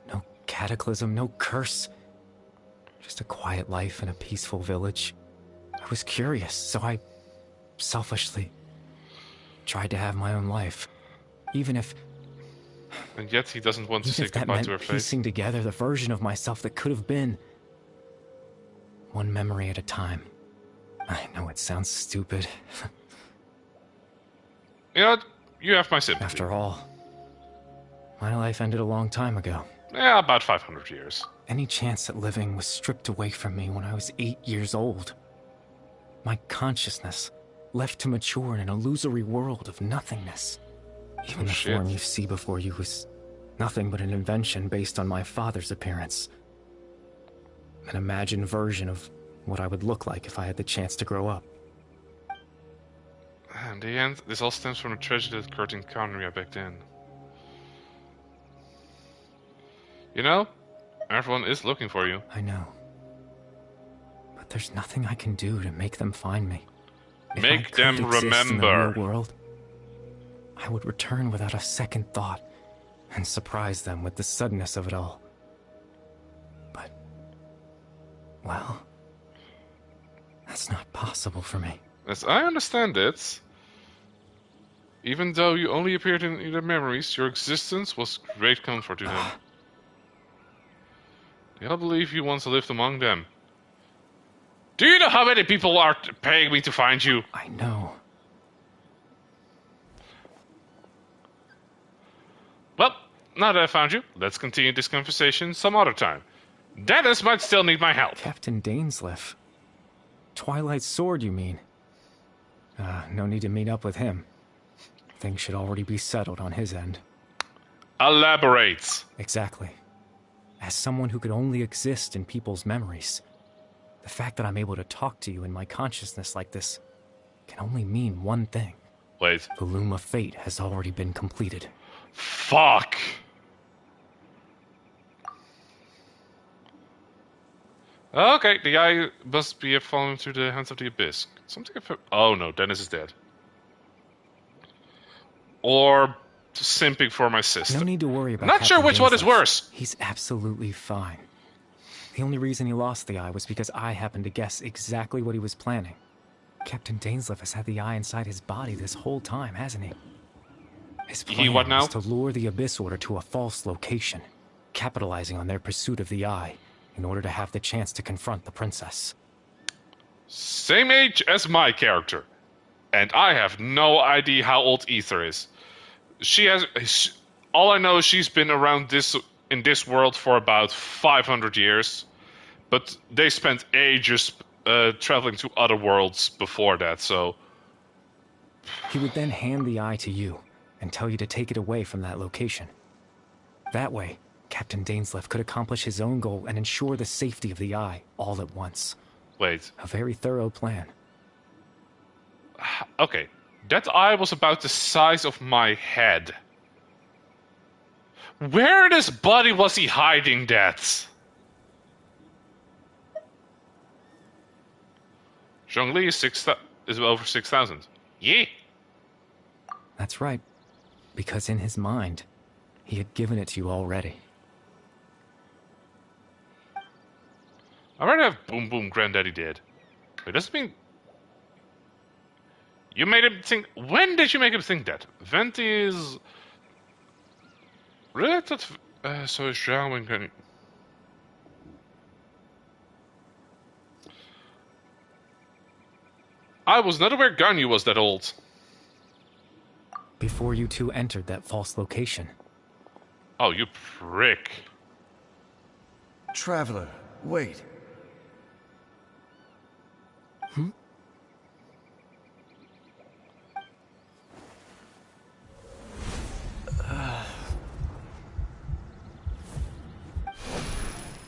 No cataclysm, no curse. Just a quiet life in a peaceful village. I was curious, so I selfishly tried to have my own life. Even if And yet he doesn't want to say that goodbye meant to her face. piecing together the version of myself that could have been. One memory at a time. I know it sounds stupid. You know what? You have my sympathy. After all, my life ended a long time ago. Yeah, about 500 years. Any chance at living was stripped away from me when I was 8 years old. My consciousness left to mature in an illusory world of nothingness. Even the form you see before you was nothing but an invention based on my father's appearance. An imagined version of what I would look like if I had the chance to grow up. In the end, this all stems from a tragedy that occurred in Conria back then. You know, everyone is looking for you. I know. But there's nothing I can do to make them find me. If I Make could them exist in the remember. real world, I would return without a second thought and surprise them with the suddenness of it all. But, well, that's not possible for me. As I understand it, even though you only appeared in their memories, your existence was great comfort to them. They all believe you once lived among them. Do you know how many people are paying me to find you? I know. Well, now that I found you, let's continue this conversation some other time. Dennis might still need my help. Captain Dainsleif. Twilight Sword, you mean? No need to meet up with him. Things should already be settled on his end. Elaborate. Exactly. As someone who could only exist in people's memories, the fact that I'm able to talk to you in my consciousness like this can only mean one thing. Wait. The loom of fate has already been completed. Fuck. Okay, the guy must be fallen into the hands of the abyss. Something. Oh no, Dennis is dead. Or simping for my sister. No need to worry about. Not sure which one is worse. He's absolutely fine. The only reason he lost the eye was because I happened to guess exactly what he was planning. Captain Dainsleif has had the eye inside his body this whole time, hasn't he? His plan what now? was to lure the Abyss Order to a false location, capitalizing on their pursuit of the eye in order to have the chance to confront the princess. Same age as my character. And I have no idea how old Ether is. All I know is she's been around in this world for about 500 years, but they spent ages traveling to other worlds before that, so... He would then hand the eye to you and tell you to take it away from that location. That way, Captain Dainsleif could accomplish his own goal and ensure the safety of the eye all at once. Wait. A very thorough plan. Okay, that eye was about the size of my head. Where in his body was he hiding that? Zhongli is over 6,000. Yeah. That's right. Because in his mind, he had given it to you already. I already have Boom Boom Granddaddy dead. It doesn't mean... You made him think... When did you make him think that? Venti is... Really? So is Zhao and Granny... I was not aware Ganyu was that old. Before you two entered that false location. Oh, you prick. Traveler, wait.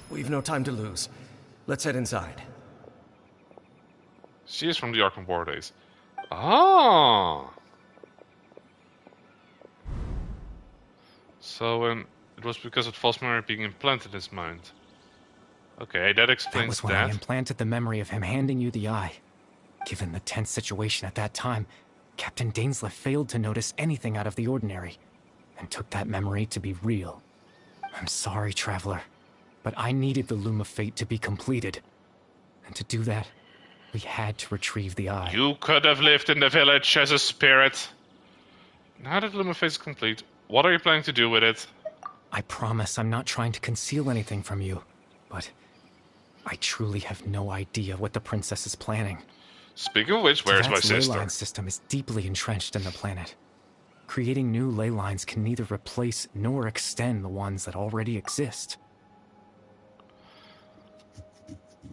We've no time to lose. Let's head inside. She is from the Arkham War days. Ah. So it was because of false memory being implanted in his mind. Okay, that explains that. was when I implanted the memory of him handing you the eye. Given the tense situation at that time, Captain Dainsleif failed to notice anything out of the ordinary, and took that memory to be real. I'm sorry, Traveler, but I needed the Loom of Fate to be completed. And to do that, we had to retrieve the eye. You could have lived in the village as a spirit. Now that the Loom of Fate is complete, what are you planning to do with it? I promise I'm not trying to conceal anything from you, but I truly have no idea what the princess is planning. Speaking of which, where's my sister? The ley line system is deeply entrenched in the planet. Creating new ley lines can neither replace nor extend the ones that already exist.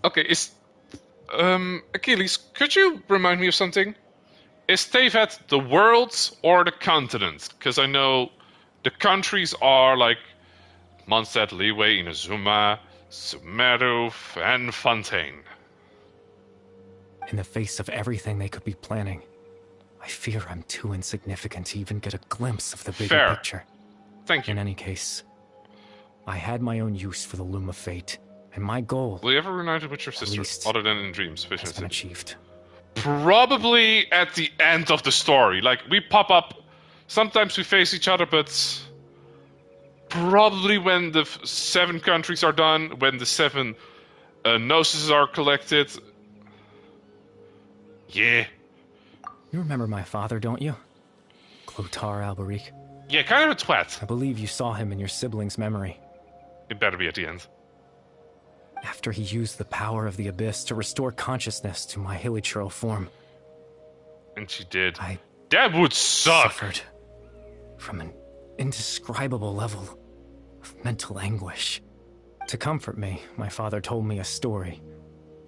Okay, Achilles, could you remind me of something? Is Tevat the world or the continent? Because I know the countries are like Mondstadt, Liyue, Inazuma, Sumeru, and Fontaine. In the face of everything they could be planning, I fear I'm too insignificant to even get a glimpse of the bigger picture. Thank you. In any case, I had my own use for the Loom of Fate, and my goal... Will you ever reunite with your sister, other than in dreams? Has been achieved. Probably at the end of the story. Like, we pop up, sometimes we face each other, but... Probably when the 7 countries are done, when the 7 gnosis are collected. Yeah. You remember my father, don't you? Clotar Alberic. Yeah, kind of a twat. I believe you saw him in your sibling's memory. It better be at the end. After he used the power of the Abyss to restore consciousness to my hilichurl form. And she did. That would suck! Suffered from an indescribable level of mental anguish. To comfort me, my father told me a story.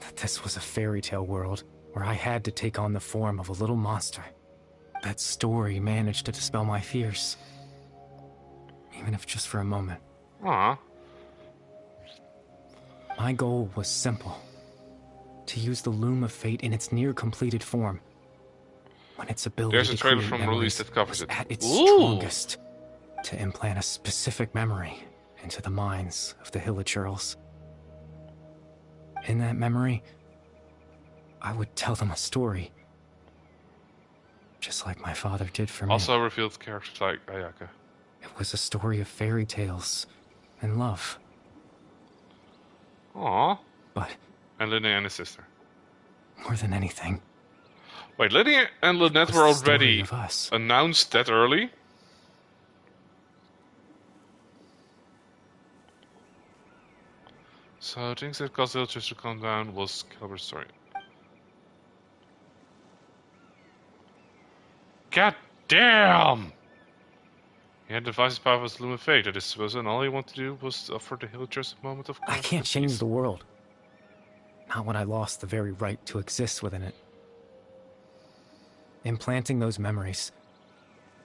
That this was a fairy tale world where I had to take on the form of a little monster. That story managed to dispel my fears. Even if just for a moment. Aww. My goal was simple. To use the Loom of Fate in its near-completed form. When its ability There's a to trailer create from memories release that covers it. at its strongest. To implant a specific memory into the minds of the hilichurls. In that memory, I would tell them a story. Just like my father did for me. Also revealed characters like Ayaka. It was a story of fairy tales and love. Aww. But... And Linnea and his sister. More than anything. Wait, Linnea and Lynette were already announced that early? So things that caused villagers to calm down was Caliber's story. God damn! He had devised his power of his Loom of Fate at his disposal, and all he wanted to do was offer the Hillagers a moment of I can't change the world. Not when I lost the very right to exist within it. Implanting those memories,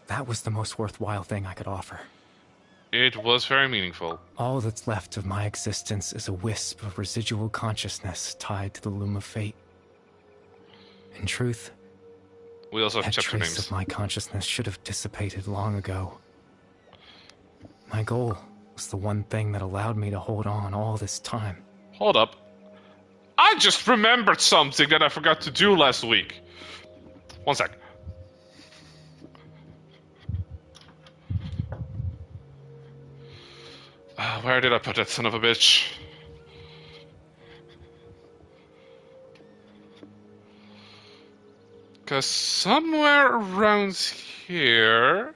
that was the most worthwhile thing I could offer. It was very meaningful. All that's left of my existence is a wisp of residual consciousness tied to the Loom of Fate. In truth, We also have that chapter trace names. of my consciousness should have dissipated long ago. My goal was the one thing that allowed me to hold on all this time. Hold up. I just remembered something that I forgot to do last week. One sec. Where did I put that son of a bitch? Because somewhere around here...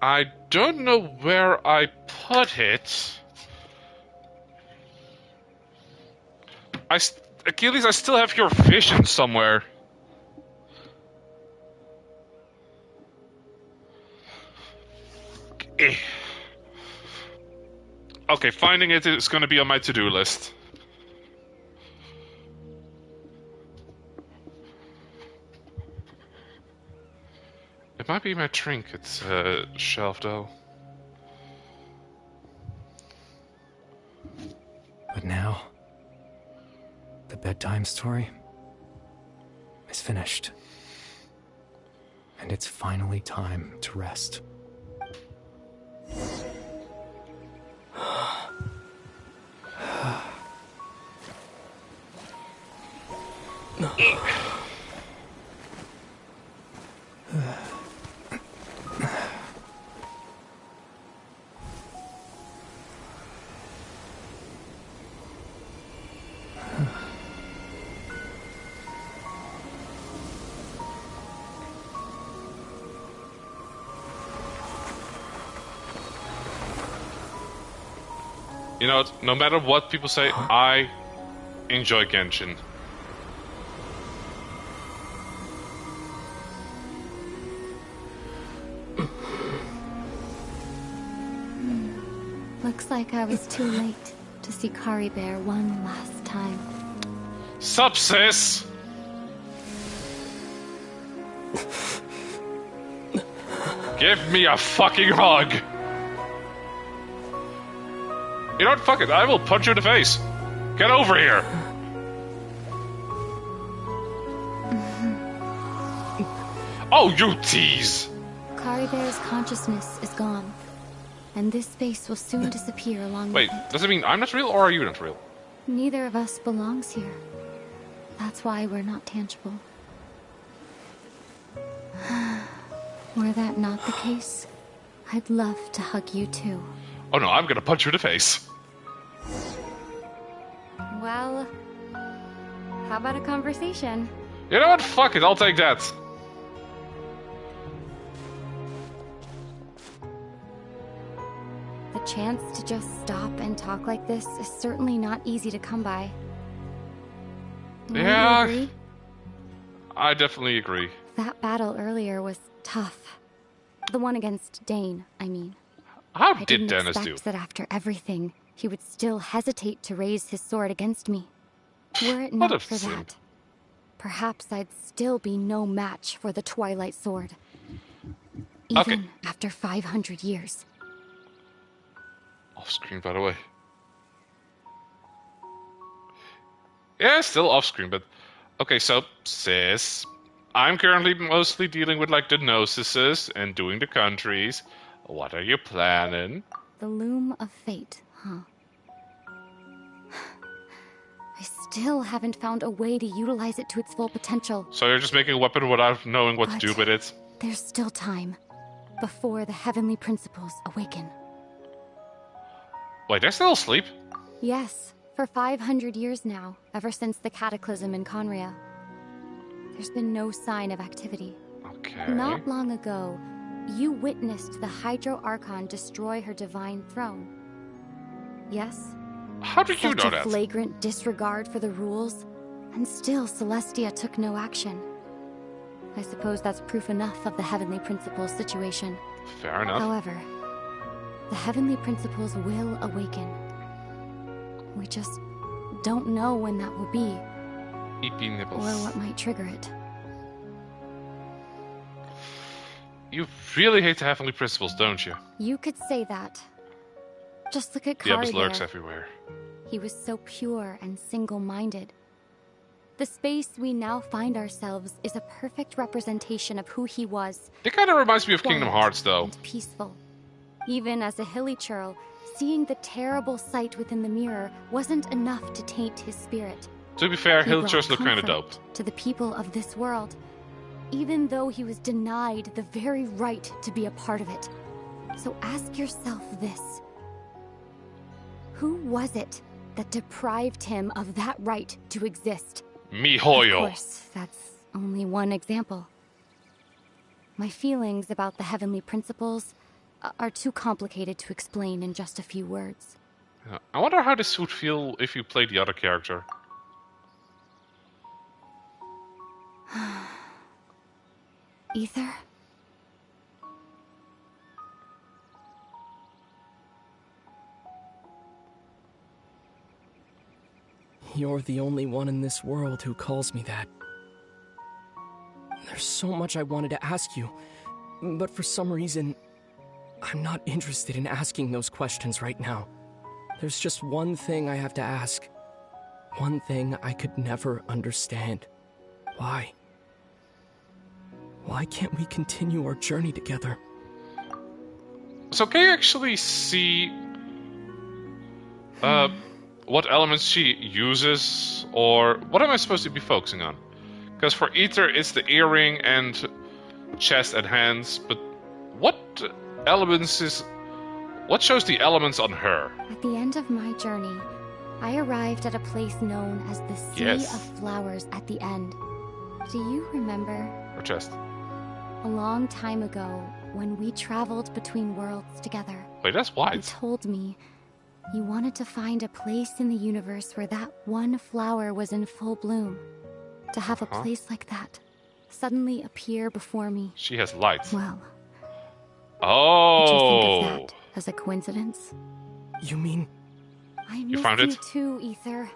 I don't know where I put it. Achilles, I still have your vision somewhere. Okay, finding it is going to be on my to-do list. It might be my trinkets shelf, though. But now, the bedtime story is finished. And it's finally time to rest. You know what? No matter what people say, I enjoy Genshin. Looks like I was too late to see Kari Bear one last time. Sup, sis? Give me a fucking hug! You know what? Fuck it. I will punch you in the face. Get over here. Oh, you tease. Kari Bear's consciousness is gone, and this space will soon disappear along Wait, with it. does it mean I'm not real or are you not real? Neither of us belongs here. That's why we're not tangible. Were that not the case, I'd love to hug you too. Oh no, I'm gonna punch you in the face. Well, how about a conversation? You know what? Fuck it, I'll take that. The chance to just stop and talk like this is certainly not easy to come by. Wouldn't you Yeah, agree? I definitely agree. That battle earlier was tough. The one against Dane, I mean. How I did didn't Dennis do? expect that after everything, he would still hesitate to raise his sword against me. Were it What not a for simp. that, perhaps I'd still be no match for the Twilight Sword. Even Okay. after 500 years. Off screen, by the way. Yeah, still off screen, but okay. So, sis, I'm currently mostly dealing with like the gnosises and doing the countries. What are you planning? The Loom of Fate, huh? I still haven't found a way to utilize it to its full potential. So you're just making a weapon without knowing what to do with it? There's still time before the heavenly principles awaken. Wait, they're still asleep? Yes, for 500 years now, ever since the cataclysm in Conria. There's been no sign of activity. Okay. Not long ago, you witnessed the Hydro Archon destroy her divine throne. Yes? How did you know Such a that? flagrant disregard for the rules, and still Celestia took no action. I suppose that's proof enough of the Heavenly Principles situation. Fair enough. However, the Heavenly Principles will awaken. We just don't know when that will be. EP nipples. Or what might trigger it. You really hate the Heavenly Principles, don't you? You could say that. Just look at The abyss Kari lurks there. everywhere. He was so pure and single-minded. The space we now find ourselves is a perfect representation of who he was. It kind of reminds me of Quiet Kingdom Hearts, though. And peaceful. Even as a hilly churl, seeing the terrible sight within the mirror wasn't enough to taint his spirit. To be fair, He Hillchers brought look kind of comfort dope. to the people of this world, even though he was denied the very right to be a part of it. So ask yourself this. Who was it that deprived him of that right to exist? MiHoYo. Of course, that's only one example. My feelings about the Heavenly Principles are too complicated to explain in just a few words. I wonder how this would feel if you played the other character. Ether? You're the only one in this world who calls me that. There's so much I wanted to ask you, but for some reason, I'm not interested in asking those questions right now. There's just one thing I have to ask. One thing I could never understand. Why? Why can't we continue our journey together? So can you actually see what elements she uses, or what am I supposed to be focusing on? Because for Ether, it's the earring and chest and hands, but what shows the elements on her? At the end of my journey, I arrived at a place known as the Sea Yes. of Flowers at the end. Do you remember? Her chest. A long time ago, when we traveled between worlds together, Wait, that's you white. told me you wanted to find a place in the universe where that one flower was in full bloom. To have a place like that suddenly appear before me. She has light. Well, Oh. did you think of that as a coincidence? You mean... I miss found you it? too, Ether.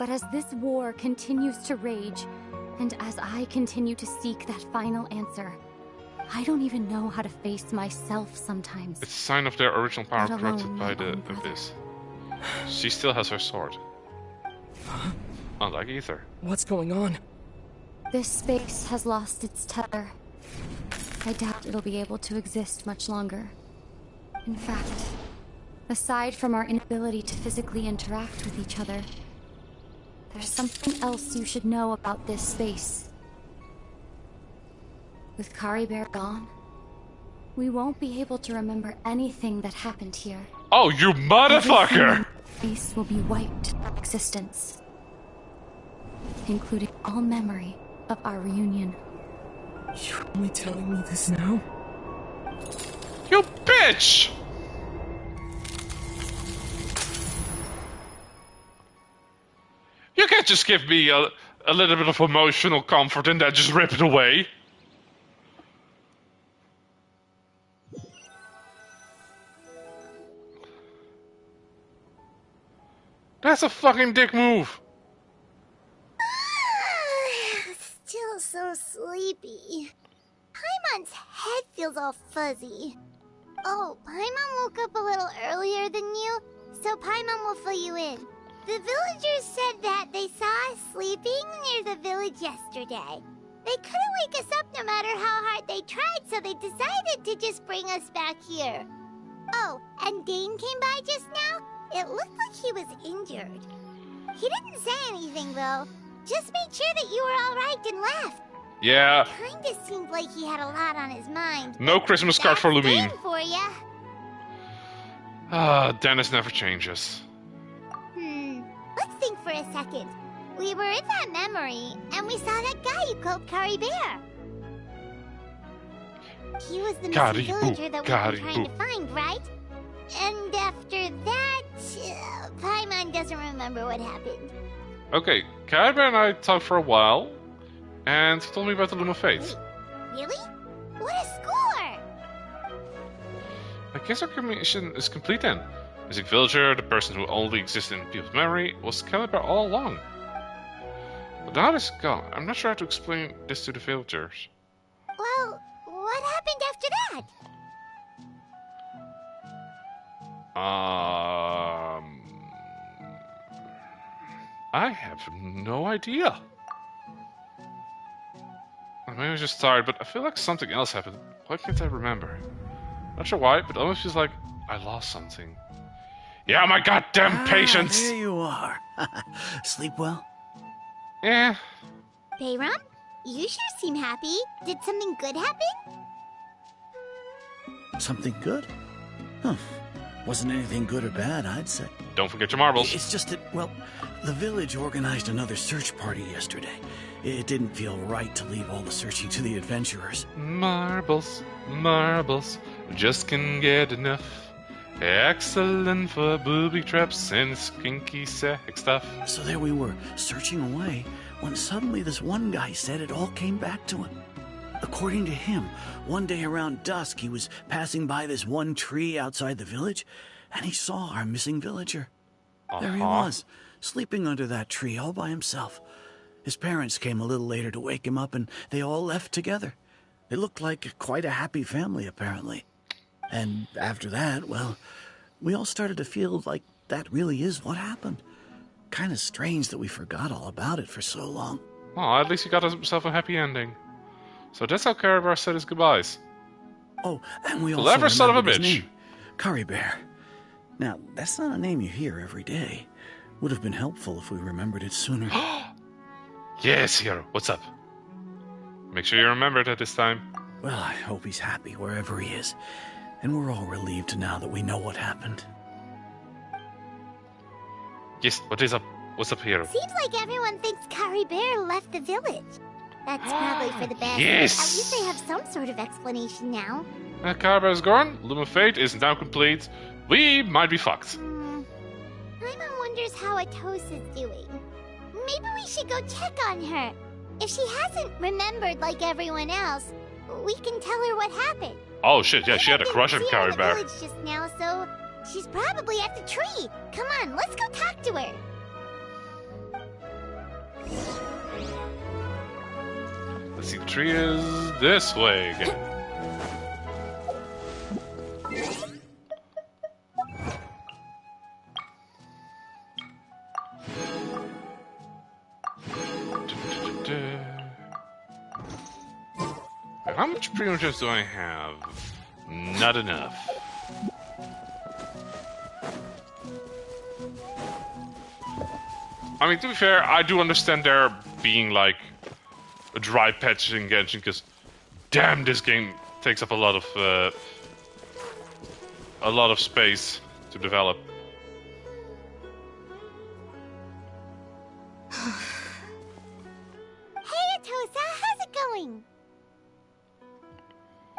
But as this war continues to rage, and as I continue to seek that final answer, I don't even know how to face myself sometimes. It's a sign of their original power Let corrupted alone by my the own brother. abyss. She still has her sword. Unlike Ether. What's going on? This space has lost its tether. I doubt it'll be able to exist much longer. In fact, aside from our inability to physically interact with each other, there's something else you should know about this space. With Kari Bear gone, we won't be able to remember anything that happened here. Oh, you motherfucker! Everything in this space will be wiped from existence, including all memory of our reunion. You're only telling me this now? You bitch! You can't just give me a little bit of emotional comfort and then just rip it away. That's a fucking dick move. Still so sleepy. Paimon's head feels all fuzzy. Oh, Paimon woke up a little earlier than you, so Paimon will fill you in. The villagers said that they saw us sleeping near the village yesterday. They couldn't wake us up no matter how hard they tried, so they decided to just bring us back here. Oh, and Dane came by just now. It looked like he was injured. He didn't say anything, though. Just made sure that you were all right and left. Yeah. Kinda seemed like he had a lot on his mind. No Christmas card for Lumine. Dane for ya. Dennis never changes. Let's think for a second. We were in that memory, and we saw that guy you called Kari Bear. He was the missing villager that we've been trying to find, right? And after that, Paimon doesn't remember what happened. Okay, Kaiba and I talked for a while. And he told me about the Loom of Fate. Wait, really? What a score! I guess our commission is complete then. Missing villager, the person who only existed in people's memory, was Caliber all along. But now this is gone. I'm not sure how to explain this to the villagers. Well, what happened after that? I have no idea. Maybe I was just tired, but I feel like something else happened. Why can't I remember? Not sure why, but it almost feels like I lost something. Yeah, my goddamn patience! There you are. Sleep well? Yeah. Bayram, you sure seem happy. Did something good happen? Something good? Huh. Wasn't anything good or bad, I'd say. Don't forget your marbles. It's just that, well, the village organized another search party yesterday. It didn't feel right to leave all the searching to the adventurers. Marbles, marbles, just can't get enough. Excellent for booby traps and skinky sex stuff. So there we were, searching away, when suddenly this one guy said it all came back to him. According to him, one day around dusk he was passing by this one tree outside the village, and he saw our missing villager. There he was, sleeping under that tree all by himself. His parents came a little later to wake him up, and they all left together. They looked like quite a happy family, apparently. And after that, well, we all started to feel like that really is what happened. Kind of strange that we forgot all about it for so long. Well, at least he got himself a happy ending. So that's how Carabar said his goodbyes. Oh, and we also Clever son of a remembered his bitch. name, Curry Bear. Now, that's not a name you hear every day. Would have been helpful if we remembered it sooner. Yes, hero. What's up? Make sure you remember it at this time. Well, I hope he's happy wherever he is. And we're all relieved now that we know what happened. Yes, what is up? What's up, hero? Seems like everyone thinks Curry Bear left the village. That's probably for the best. Yes! At least they have some sort of explanation now. Carabar is gone. Loom of Fate is now complete. We might be fucked. Paimon wonders how Atosa's doing. Maybe we should go check on her. If she hasn't remembered like everyone else, we can tell her what happened. Oh shit, yeah, she had a crush on Didn't see her in Carabar. the village just now, so she's probably at the tree. Come on, let's go talk to her. Let's see, the tree is this way again. How much primitives do I have? Not enough. I mean, to be fair, I do understand there being like a dry patch in Genshin, because damn, this game takes up a lot of space to develop. Hey, Atosa, how's it going?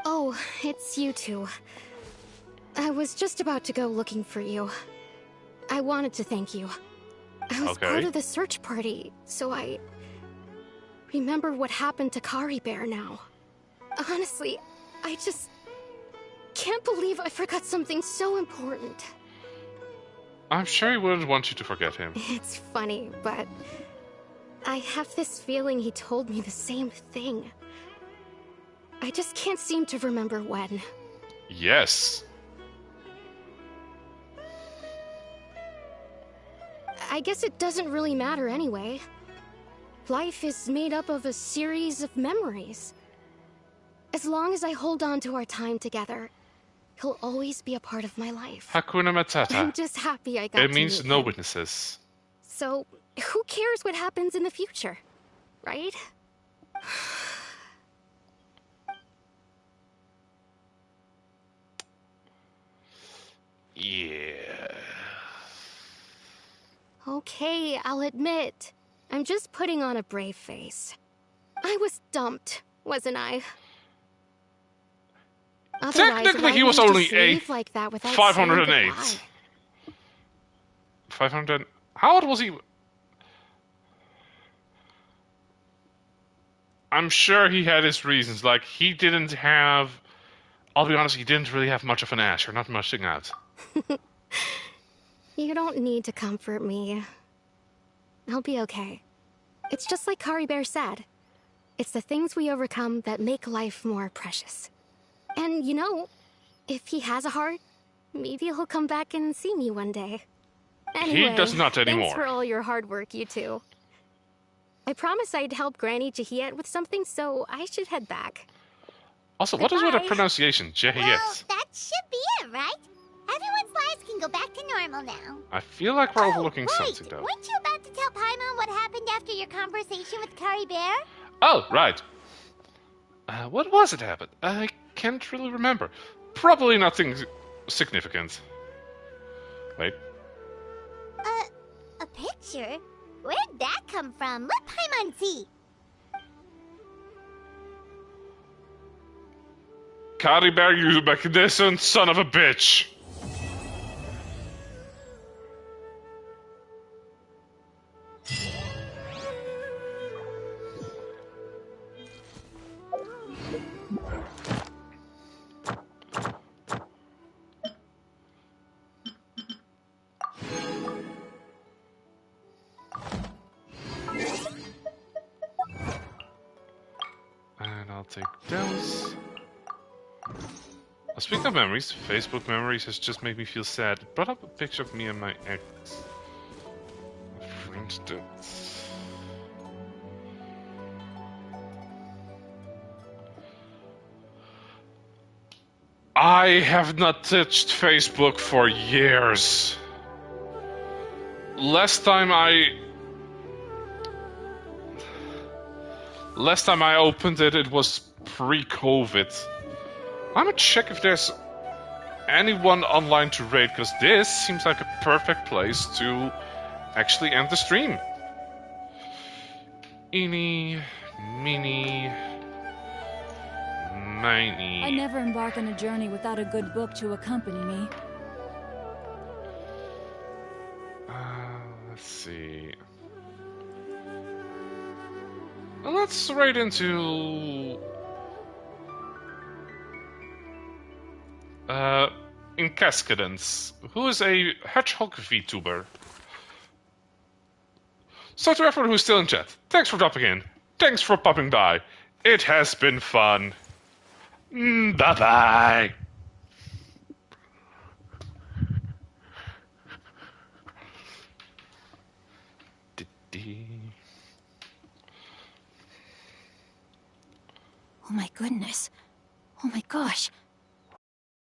Oh, it's you two. I was just about to go looking for you. I wanted to thank you. I was part of the search party, so I remember what happened to Curry Bear now. Honestly, I just can't believe I forgot something so important. I'm sure he wouldn't want you to forget him. It's funny, but I have this feeling he told me the same thing. I just can't seem to remember when. Yes. I guess it doesn't really matter anyway. Life is made up of a series of memories. As long as I hold on to our time together, he'll always be a part of my life. Hakuna Matata. I'm just happy I got to It means meet no him. witnesses. So, who cares what happens in the future, right? Yeah. Okay, I'll admit. I'm just putting on a brave face. I was dumped, wasn't I? Otherwise, Technically, why he was would you only just a leave like that without saying 508. goodbye? 500. How old was he? I'm sure he had his reasons. Like, he didn't have... I'll be honest, he didn't really have much of an ash, or not much thing out. You don't need to comfort me. I'll be okay. It's just like Kari Bear said. It's the things we overcome that make life more precious. And you know, if he has a heart, maybe he'll come back and see me one day. Anyway, He does not anymore. Thanks for all your hard work, you two. I promised I'd help Granny Jahiet with something, so I should head back. Also, Goodbye. what is with the pronunciation? Jahiet? Well, that should be it, right? Everyone's lives can go back to normal now. I feel like we're overlooking something, though. Weren't you about to tell Paimon what happened after your conversation with Kari Bear? Oh, right. What was it happened? I can't really remember. Probably nothing significant. Wait. A picture? Where'd that come from? Let Paimon see. Kari Bear, you magnificent son of a bitch! And I'll take those. Speaking of memories, Facebook memories has just made me feel sad. It brought up a picture of me and my ex. For instance. I have not touched Facebook for years. Last time I opened it, it was pre-COVID. I'm gonna check if there's anyone online to raid, because this seems like a perfect place to actually end the stream. Eeny, meeny, miny. I never embark on a journey without a good book to accompany me. Let's see. Well, let's raid into... Incascadence, who is a hedgehog VTuber. So to everyone who's still in chat, thanks for dropping in. Thanks for popping by. It has been fun. Bye-bye. Oh my goodness. Oh my gosh.